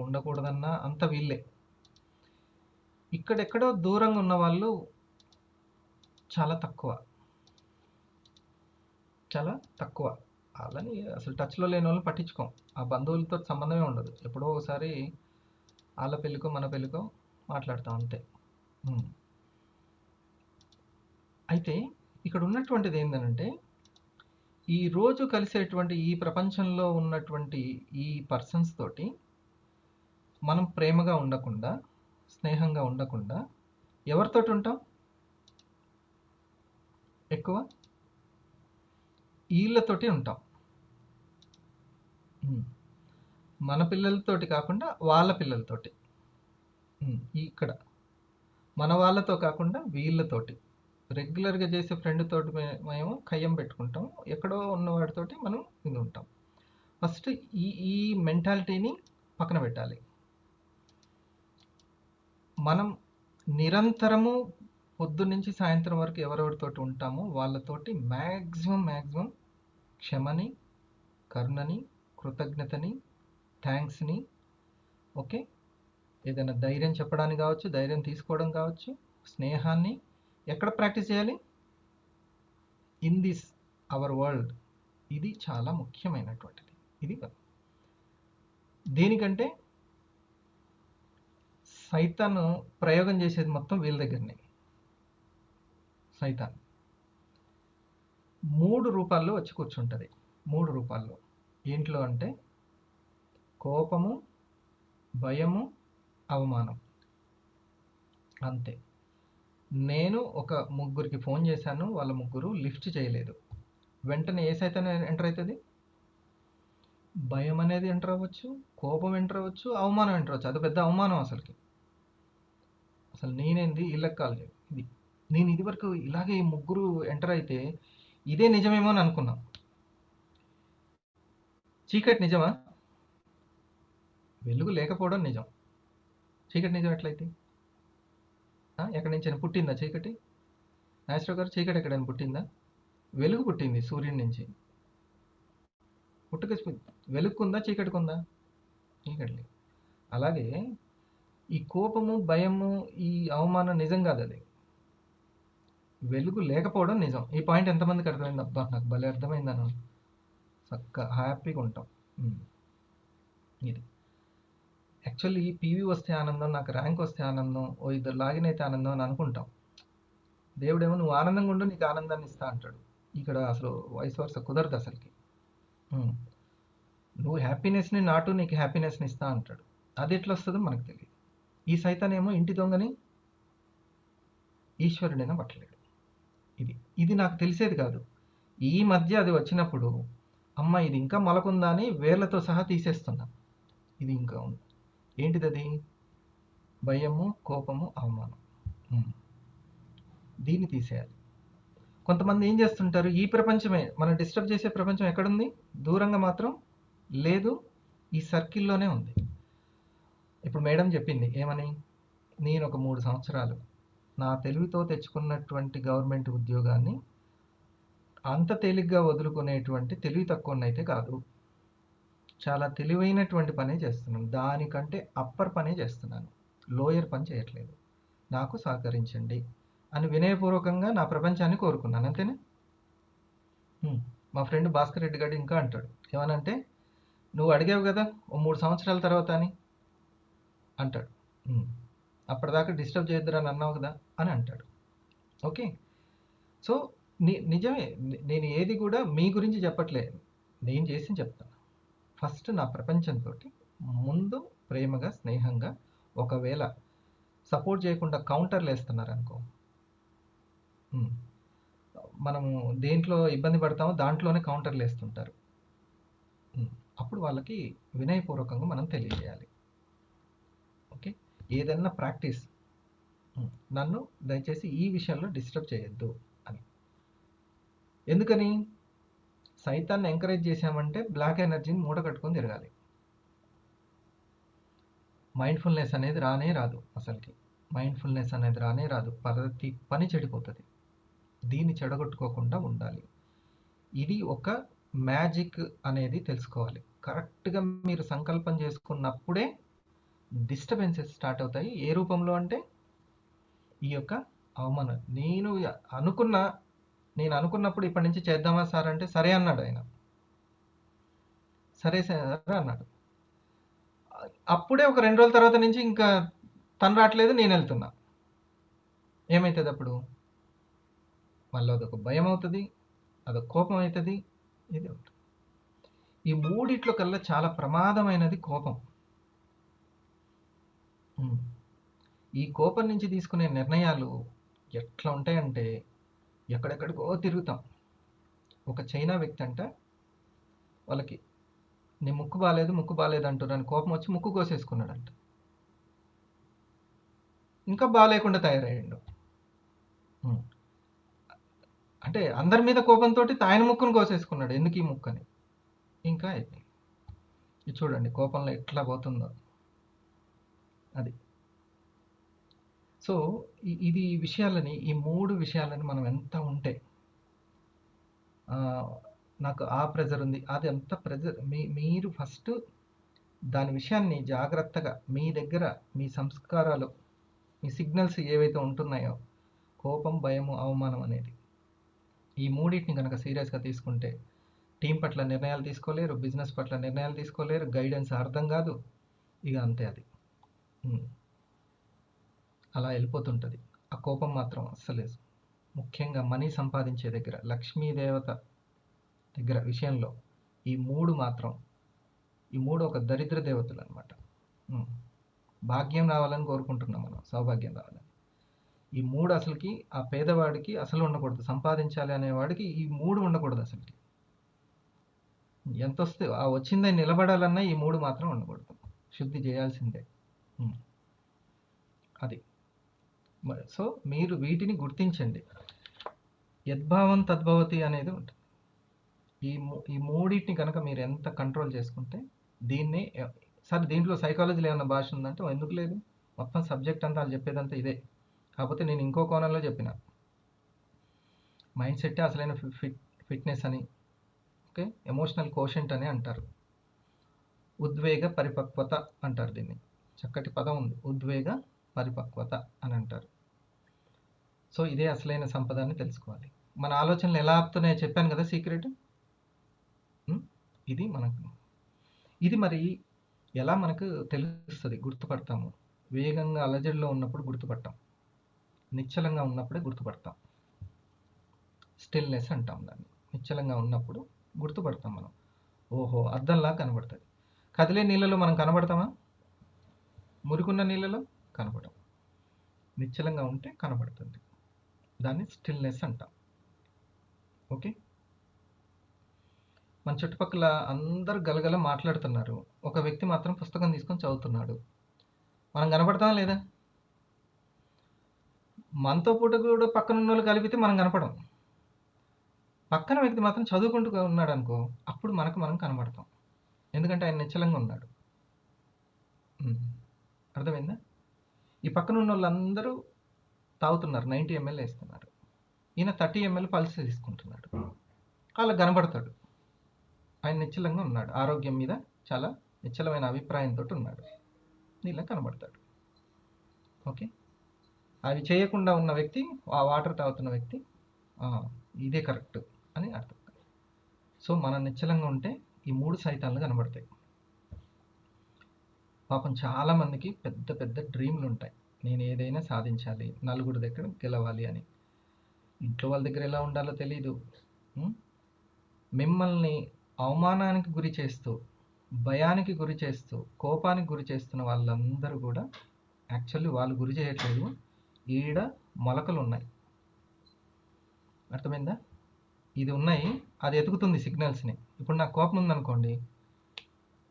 ఉండకూడదన్నా అంత వీళ్ళే. ఇక్కడెక్కడో దూరంగా ఉన్న వాళ్ళు చాలా తక్కువ. వాళ్ళని అసలు టచ్లో లేని వాళ్ళని పట్టించుకోం. ఆ బంధువులతో సంబంధమే ఉండదు. ఎప్పుడో ఒకసారి వాళ్ళ పెళ్ళికో మన పెళ్ళికో మాట్లాడతాం అంతే. అయితే ఇక్కడ ఉన్నటువంటిది ఏంటంటే, ఈ రోజు కలిసేటువంటి ఈ ప్రపంచంలో ఉన్నటువంటి ఈ పర్సన్స్ తోటి మనం ప్రేమగా ఉండకుండా, స్నేహంగా ఉండకుండా ఎవరితోటి ఉంటాం? ఎక్కువ వీళ్ళతోటి ఉంటాం. ఉమ్. మన పిల్లలతోటి కాకుండా వాళ్ళ పిల్లలతోటి. ఇక్కడ మన వాళ్ళతో కాకుండా వీళ్ళతోటి రెగ్యులర్గా చేసే ఫ్రెండ్ తోటి మేము కయ్యం పెట్టుకుంటాం, ఎక్కడో ఉన్నవాడితోటి మనం ఇది ఉంటాం. ఫస్ట్ ఈ ఈ మెంటాలిటీని పక్కన పెట్టాలి. మనం నిరంతరము పొద్దున్నుంచి సాయంత్రం వరకు ఎవరెవరితోటి ఉంటామో వాళ్ళతోటి మ్యాక్సిమం క్షమని, కరుణని, కృతజ్ఞతని, థ్యాంక్స్ని, ఓకే, ఏదైనా ధైర్యం చెప్పడానికి కావచ్చు, ధైర్యం తీసుకోవడం కావచ్చు, స్నేహాన్ని ఎక్కడ ప్రాక్టీస్ చేయాలి? In this our world. ఇది చాలా ముఖ్యమైనటువంటిది. ఇది దేనికంటే సైతాను ప్రయోగం చేసేది మొత్తం వీళ్ళ దగ్గరనే. సైతాన్ 3 రూపాల్లో వచ్చి కూర్చుంటుంది. 3 రూపాల్లో ఏంట్లో అంటే కోపము, భయము, అవమానం. అంతే. నేను ఒక ముగ్గురికి ఫోన్ చేశాను, వాళ్ళ ముగ్గురు లిఫ్ట్ చేయలేదు. వెంటనే ఏ సైతం ఎంటర్ అవుతుంది? భయం అనేది ఎంటర్ అవ్వచ్చు, కోపం ఎంటర్ అవ్వచ్చు, అవమానం ఎంటర్ అవ్వచ్చు. అది పెద్ద అవమానం అసలుకి. అసలు నేనేంది వీళ్ళకి కాల్ చేయాలి. ఇది నేను ఇదివరకు ఇలాగే ఈ ముగ్గురు ఎంటర్ అయితే ఇదే నిజమేమో అని అనుకున్నా. చీకటి నిజమా? వెలుగు లేకపోవడం నిజం. చీకటి నిజం ఎట్లయితే? ఎక్కడి నుంచి పుట్టిందా చీకటి? నాగేశ్వరరావు గారు, చీకటి ఎక్కడైనా పుట్టిందా? వెలుగు పుట్టింది సూర్యుడి నుంచి. పుట్టుక వెలుగుకుందా, చీకటికుందా? చీకటి. అలాగే ఈ కోపము, భయము, ఈ అవమానం నిజం కాదు. అది వెలుగు లేకపోవడం నిజం. ఈ పాయింట్ ఎంతమందికి అర్థమైంది? అబ్బా నాకు భలే అర్థమైందను. చక్కగా హ్యాపీగా ఉంటాం. ఇది యాక్చువల్లీ పీవీ వస్తే ఆనందం, నాకు ర్యాంక్ వస్తే ఆనందం, ఓ ఇద్దరు లాగిన్ అయితే ఆనందం అని అనుకుంటాం. దేవుడేమో నువ్వు ఆనందంగా ఉండు, నీకు ఆనందాన్ని ఇస్తా అంటాడు. ఇక్కడ అసలు వయసు వరుస కుదరదు అసలుకి. నువ్వు హ్యాపీనెస్ని నాటు, నీకు హ్యాపీనెస్ని ఇస్తా అంటాడు. అది ఎట్లా వస్తుందో మనకు తెలియదు. ఈ సైతానేమో ఇంటి దొంగని ఈశ్వరుడైనా పట్టలేడు. ఇది నాకు తెలిసేది కాదు. ఈ మధ్య అది వచ్చినప్పుడు అమ్మ ఇది ఇంకా మొలకుందా అని వేర్లతో సహా తీసేస్తున్నా. ఇది ఇంకా ఉంది. ఏంటిది అది? భయము, కోపము, అవమానం. దీన్ని తీసేయాలి. కొంతమంది ఏం చేస్తుంటారు, ఈ ప్రపంచమే మనం డిస్టర్బ్ చేసే ప్రపంచం ఎక్కడుంది? దూరంగా మాత్రం లేదు, ఈ సర్కిల్లోనే ఉంది. ఇప్పుడు మేడం చెప్పింది ఏమని, నేను ఒక 3 సంవత్సరాలు నా తెలివితో తెచ్చుకున్నటువంటి గవర్నమెంట్ ఉద్యోగాన్ని అంత తేలిగ్గా వదులుకునేటువంటి తెలివి తక్కువనైతే కాదు, చాలా తెలివైనటువంటి పనే చేస్తున్నాను, దానికంటే అప్పర్ పనే చేస్తున్నాను, లోయర్ పని చేయట్లేదు, నాకు సహకరించండి అని వినయపూర్వకంగా నా ప్రపంచాన్ని కోరుకున్నాను. అంతేనా? మా ఫ్రెండ్ భాస్కర్ రెడ్డి గారు ఇంకా అంటాడు ఏమనంటే, నువ్వు అడిగావు కదా ఓ 3 సంవత్సరాల తర్వాత అని అంటాడు. అప్పటిదాకా డిస్టర్బ్ చేయొద్దురా అని అన్నావు కదా అని అంటాడు. ఓకే, సో నిజమే. నేను ఏది కూడా మీ గురించి చెప్పట్లేదు, నేను చేసి చెప్తాను. ఫస్ట్ నా ప్రపంచంతో ముందు ప్రేమగా, స్నేహంగా, ఒకవేళ సపోర్ట్ చేయకుండా కౌంటర్లు వేస్తున్నారనుకో, మనము దేంట్లో ఇబ్బంది పడతామో దాంట్లోనే కౌంటర్లు వేస్తుంటారు. అప్పుడు వాళ్ళకి వినయపూర్వకంగా మనం తెలియజేయాలి. ఓకే, ఏదన్నా ప్రాక్టీస్, నన్ను దయచేసి ఈ విషయంలో డిస్టర్బ్ చేయొద్దు అని. ఎందుకని? సైతాన్ని ఎంకరేజ్ చేశామంటే బ్లాక్ ఎనర్జీని మూట కట్టుకొని తిరగాలి. మైండ్ఫుల్నెస్ అనేది రానే రాదు. అసలుకి మైండ్ఫుల్నెస్ అనేది రానే రాదు. ప్రతి పని చెడిపోతుంది. దీన్ని చెడగొట్టుకోకుండా ఉండాలి. ఇది ఒక మ్యాజిక్ అనేది తెలుసుకోవాలి. కరెక్ట్గా మీరు సంకల్పం చేసుకున్నప్పుడే డిస్టర్బెన్సెస్ స్టార్ట్ అవుతాయి. ఏ రూపంలో అంటే ఈ యొక్క అవమానం. నేను అనుకున్నప్పుడు ఇప్పటి నుంచి చేద్దామా సార్ అంటే సరే అన్నాడు ఆయన. సరే సార్ అన్నాడు. అప్పుడే ఒక 2 రోజుల తర్వాత నుంచి ఇంకా తను రావట్లేదు, నేను వెళ్తున్నా. ఏమవుతుంది అప్పుడు? మళ్ళీ అదొక భయం అవుతుంది, అదొక కోపం అవుతుంది, ఇది అవుతుంది. ఈ మూడిట్లో కల్లా చాలా ప్రమాదమైనది కోపం. ఈ కోపం నుంచి తీసుకునే నిర్ణయాలు ఎట్లా ఉంటాయంటే ఎక్కడెక్కడికో తిరుగుతాం. ఒక చైనా వ్యక్తి అంట, వాళ్ళకి నీ ముక్కు బాలేదు అంటున్నాను కోపం వచ్చి ముక్కు కోసేసుకున్నాడంట. ఇంకా బాగాలేకుండా తయారయ్యాడు. ఉమ్. అంటే అందరి మీద కోపంతో ఆయన ముక్కును కోసేసుకున్నాడు. ఎందుకు ఈ ముక్కు అని. ఇంకా అయిపోయింది. ఇది చూడండి కోపంలో ఎట్లా పోతుందో అది. సో ఇది విషయాలని, ఈ 3 విషయాలని మనం ఎంత ఉంటే నాకు ఆ ప్రెజర్ ఉంది, అది అంత ప్రెజర్ మీరు ఫస్ట్ దాని విషయాన్ని జాగ్రత్తగా మీ దగ్గర మీ సంస్కారాలు, మీ సిగ్నల్స్ ఏవైతే ఉంటున్నాయో కోపం, భయము, అవమానం అనేది, ఈ మూడింటిని కనుక సీరియస్గా తీసుకుంటే టీం పట్ల నిర్ణయాలు తీసుకోలేరు, బిజినెస్ పట్ల నిర్ణయాలు తీసుకోలేరు, గైడెన్స్ అర్థం కాదు, ఇక అంతే అది అలా వెళ్ళిపోతుంటుంది. ఆ కోపం మాత్రం అస్సలు ముఖ్యంగా మనీ సంపాదించే దగ్గర, లక్ష్మీదేవత దగ్గర విషయంలో ఈ 3 మాత్రం, ఈ 3 ఒక దరిద్ర దేవతలు అనమాట. భాగ్యం రావాలని కోరుకుంటున్నాం మనం, సౌభాగ్యం రావాలని. ఈ 3 అసలుకి ఆ పేదవాడికి అసలు ఉండకూడదు. సంపాదించాలి అనేవాడికి ఈ 3 ఉండకూడదు అసలుకి. ఎంత వస్తే ఆ వచ్చిందని నిలబడాలన్నా ఈ 3 మాత్రం ఉండకూడదు. శుద్ధి చేయాల్సిందే అది. సో మీరు వీటిని గుర్తించండి. యద్భావం తద్భవతి అనేది ఉంటుంది. ఈ మూడింటిని కనుక మీరు ఎంత కంట్రోల్ చేసుకుంటే, దీన్ని సరే దీంట్లో సైకాలజీలో ఏమైనా భాష ఉందంటే ఎందుకు లేదు, మొత్తం సబ్జెక్ట్ అంతా వాళ్ళు చెప్పేదంతా ఇదే. కాకపోతే నేను ఇంకో కోణంలో చెప్పిన మైండ్ సెట్ అసలైన ఫిట్నెస్ అని, ఓకే, ఎమోషనల్ కోషెంట్ అని అంటారు, ఉద్వేగ పరిపక్వత అంటారు దీన్ని. చక్కటి పదం ఉంది, ఉద్వేగ పరిపక్వత అని అంటారు. సో ఇదే అసలైన సంపద అని తెలుసుకోవాలి. మన ఆలోచనలు ఎలా ఆపుతున్నాయో చెప్పాను కదా సీక్రెట్. ఇది మరి ఎలా మనకు తెలుస్తుంది, గుర్తుపడతాము. వేగంగా అలజడిలో ఉన్నప్పుడు గుర్తుపడతాం, నిశ్చలంగా ఉన్నప్పుడే గుర్తుపడతాం. స్టిల్నెస్ అంటాం దాన్ని. నిశ్చలంగా ఉన్నప్పుడు గుర్తుపడతాం మనం. ఓహో అద్దంలా కనబడుతుంది. కదిలే నీళ్ళలో మనం కనబడతామా? మురికున్న నీళ్ళలో కనబడం. నిశ్చలంగా ఉంటే కనబడుతుంది. దాన్ని స్టిల్నెస్ అంటాం. ఓకే, మన చుట్టుపక్కల అందరూ గలగల మాట్లాడుతున్నారు, ఒక వ్యక్తి మాత్రం పుస్తకం తీసుకొని చదువుతున్నాడు. మనం కనపడతాం లేదా? మనతో పూట కూడా పక్కన ఉన్న వాళ్ళు కలిపితే మనం కనపడం. పక్కన వ్యక్తి మాత్రం చదువుకుంటూ ఉన్నాడు అనుకో, అప్పుడు మనం కనబడతాం. ఎందుకంటే ఆయన నిశ్చలంగా ఉన్నాడు. అర్థమైందా? ఈ పక్కన ఉన్న వాళ్ళందరూ తాగుతున్నారు, 90 ml వేస్తున్నారు, ఈయన 30 ml పల్స్ తీసుకుంటున్నాడు. అలా కనబడతాడు. ఆయన నిశ్చలంగా ఉన్నాడు, ఆరోగ్యం మీద చాలా నిశ్చలమైన అభిప్రాయంతో ఉన్నాడు, నీళ్ళ కనబడతాడు. ఓకే, అవి చేయకుండా ఉన్న వ్యక్తి, ఆ వాటర్ తాగుతున్న వ్యక్తి ఇదే కరెక్ట్ అని అర్థం. సో మనం నిశ్చలంగా ఉంటే ఈ 3 సైతాన్లు కనబడతాయి. పాపం చాలామందికి పెద్ద పెద్ద డ్రీమ్లు ఉంటాయి, నేను ఏదైనా సాధించాలి, నలుగురి దగ్గర గెలవాలి అని. ఇంట్లో వాళ్ళ దగ్గర ఎలా ఉండాలో తెలీదు. మిమ్మల్ని అవమానానికి గురి చేస్తూ, భయానికి గురి చేస్తూ, కోపానికి గురి చేస్తున్న వాళ్ళందరూ కూడా యాక్చువల్లీ వాళ్ళు గురి చేయట్లేదు, ఈడ మొలకలు ఉన్నాయి. అర్థమైందా? ఇది ఉన్నాయి, అది ఎతుకుతుంది సిగ్నల్స్ని. ఇప్పుడు నాకు కోపం ఉందనుకోండి,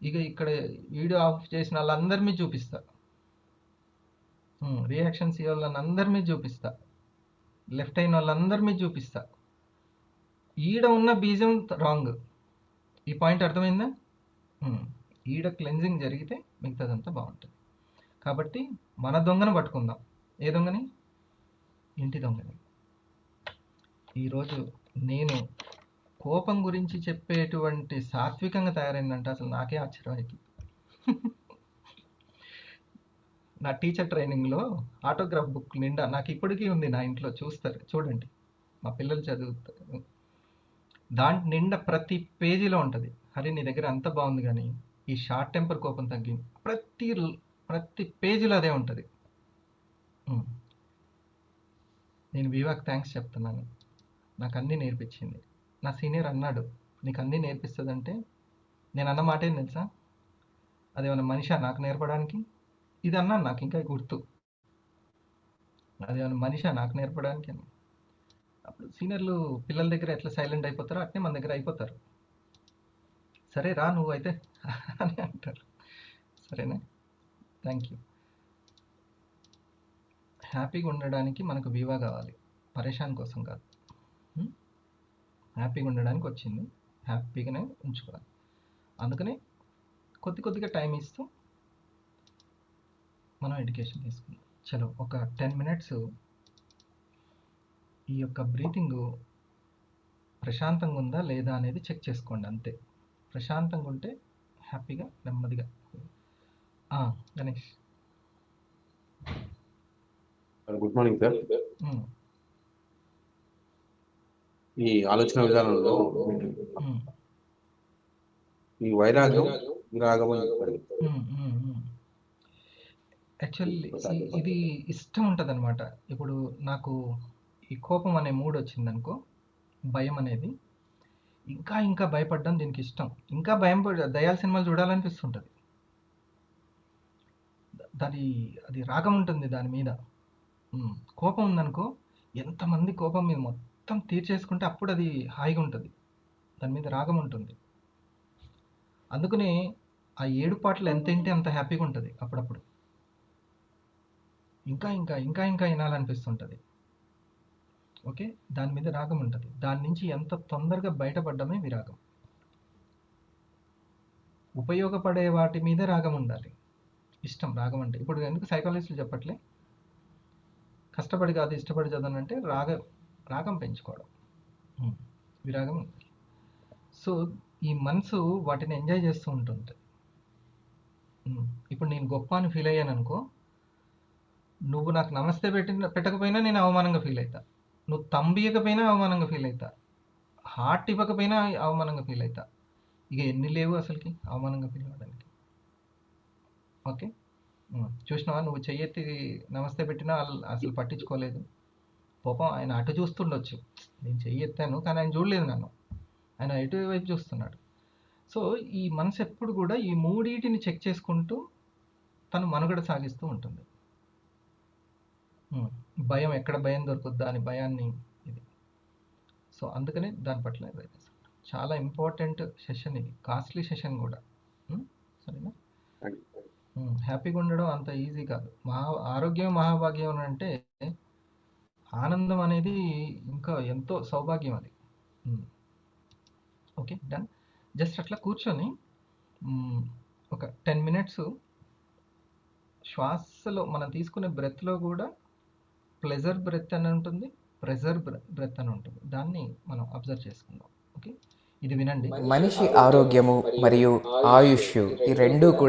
ఇక ఇక్కడ వీడియో ఆఫ్ చేసిన వాళ్ళందరి మీద చూపిస్తా, రియాక్షన్స్ ఇవ్వ వాళ్ళని అందరి మీద చూపిస్తా, లెఫ్ట్ అయిన వాళ్ళందరి మీద చూపిస్తా. ఈడ ఉన్న బీజం రాంగ్. ఈ పాయింట్ అర్థమైందా? ఈడ క్లెన్జింగ్ జరిగితే మిగతాదంతా బాగుంటుంది. కాబట్టి మన దొంగను పట్టుకుందాం. ఏ దొంగని? ఇంటి దొంగని. ఈరోజు నేను కోపం గురించి చెప్పేటువంటి సాత్వికంగా తయారైందంటే అసలు నాకే ఆశ్చర్యం అవుతుంది. నా టీచర్ ట్రైనింగ్లో ఆటోగ్రాఫ్ బుక్ నిండా నాకు ఇప్పటికీ ఉంది, నా ఇంట్లో చూస్తారు, చూడండి, మా పిల్లలు చదువుతారు. దాంట్ నిండా ప్రతి పేజీలో ఉంటుంది, హరి నీ దగ్గర అంత బాగుంది కానీ ఈ షార్ట్ టెంపర్ కోపం తగ్గింది. ప్రతి పేజీలో అదే ఉంటుంది. నేను వివాక్ థ్యాంక్స్ చెప్తున్నాను, నాకు అన్నీ నేర్పించింది. నా సీనియర్ అన్నాడు, నీకు అన్నీ నేర్పిస్తుందంటే నేను అన్న మాట ఏం తెలుసా, అదేమన్నా మనిషా నాకు నేర్పడానికి? ఇది అన్నాను, నాకు ఇంకా గుర్తు, అదేమన్నా మనిషా నాకు నేర్పడానికి అని. అప్పుడు సీనియర్లు పిల్లల దగ్గర ఎట్లా సైలెంట్ అయిపోతారో అట్నే మన దగ్గర అయిపోతారు. సరే రా నువ్వైతే అని అంటారు. సరేనా? Thank you. హ్యాపీగా ఉండడానికి మనకు వివా కావాలి, పరేషాన్ కోసం కాదు. హ్యాపీగా ఉండడానికి వచ్చింది, హ్యాపీగానే ఉంచుకోవాలి. అందుకనే కొద్దిగా టైం ఇస్తూ మనం ఎడ్యుకేషన్ తీసుకుందాం. చలో ఒక 10 minutes ఈ యొక్క బ్రీతింగ్ ప్రశాంతంగా ఉందా లేదా అనేది చెక్ చేసుకోండి అంతే. ప్రశాంతంగా ఉంటే హ్యాపీగా నెమ్మదిగా. Ganesh. Good morning sir. Um, ఈ ఆలోచన విధానంలో ఉమ్, ఈ వైరాగ్యం విరాగం అని చెప్పారు. ఉమ్, ఉమ్, ఉమ్. యాక్చువల్లీ ఇది ఇష్టం ఉంటుంది అనమాట. ఇప్పుడు నాకు ఈ కోపం అనే మూడ్ వచ్చిందనుకో, భయం అనేది, ఇంకా భయపడడం దీనికి ఇష్టం. ఇంకా భయం దయాల సినిమాలు చూడాలనిపిస్తుంటుంది. అది రాగం ఉంటుంది దాని మీద. కోపం ఉందనుకో, ఎంతమంది కోపం మీద మొత్తం తీర్చేసుకుంటే అప్పుడు అది హాయిగా ఉంటుంది, దాని మీద రాగం ఉంటుంది. అందుకనే ఆ 7 పాటలు ఎంత వింటే అంత హ్యాపీగా ఉంటుంది. అప్పుడప్పుడు ఇంకా వినాలనిపిస్తుంటుంది. ఓకే, దాని మీద రాగం ఉంటుంది. దాని నుంచి ఎంత తొందరగా బయటపడ్డమే విరాగం. ఉపయోగపడే వాటి మీద రాగం ఉండాలి. ఇష్టం రాగం అంటే ఇప్పుడు ఎందుకు సైకాలజిస్టులు చెప్పట్లే, కష్టపడి కాదు ఇష్టపడి చదవనంటే రాగం పెంచుకోవడం, విరాగం ఉండాలి. సో ఈ మనసు వాటిని ఎంజాయ్ చేస్తూ ఉంటుంది. ఇప్పుడు నేను గొప్ప అని ఫీల్ అయ్యాను అనుకో, నువ్వు నాకు నమస్తే పెట్టకపోయినా నేను అవమానంగా ఫీల్ అవుతా, నువ్వు తంబియకపోయినా అవమానంగా ఫీల్ అవుతా, హార్ట్ ఇవ్వకపోయినా అవమానంగా ఫీల్ అవుతా. ఇక ఎన్ని లేవు అసలుకి అవమానంగా ఫీల్ అవ్వడానికి. ఓకే, చూసినావా, నువ్వు చెయ్యెత్తి నమస్తే పెట్టినా అసలు పట్టించుకోలేదు. పాపం ఆయన అటు చూస్తుండొచ్చు, నేను చెయ్యెత్తాను కానీ ఆయన చూడలేదు నన్ను, ఆయన ఎటువైపు చూస్తున్నాడు. సో ఈ మనసు ఎప్పుడు కూడా ఈ మూడింటిని చెక్ చేసుకుంటూ తను మనుగడ సాగిస్తూ ఉంటుంది. భయం, ఎక్కడ భయం దొరుకుద్దా అని భయాన్ని ఇది. సో అందుకనే దాని పట్ల చాలా ఇంపార్టెంట్ సెషన్ ఇది, కాస్ట్లీ సెషన్ కూడా. సరేనా? హ్యాపీగా ఉండడం అంత ఈజీ కాదు. ఆరోగ్యం మహాభాగ్యం అని అంటే ఆనందం అనేది ఇంకా ఎంతో సౌభాగ్యం అది. Okay, done. జస్ట్ అట్లా కూర్చొని ఒక 10 minutes శ్వాసలో మనం తీసుకునే బ్రెత్లో కూడా ప్లెజర్ బ్రెత్ అని ఉంటుంది, ప్రెజర్ బ్రెత్ అని ఉంటుంది. దాన్ని మనం అబ్జర్వ్ చేసుకుందాం. ఓకే, ఇది వినండి. మనిషి ఆరోగ్యము మరియు ఆయుష్ ఈ రెండూ కూడా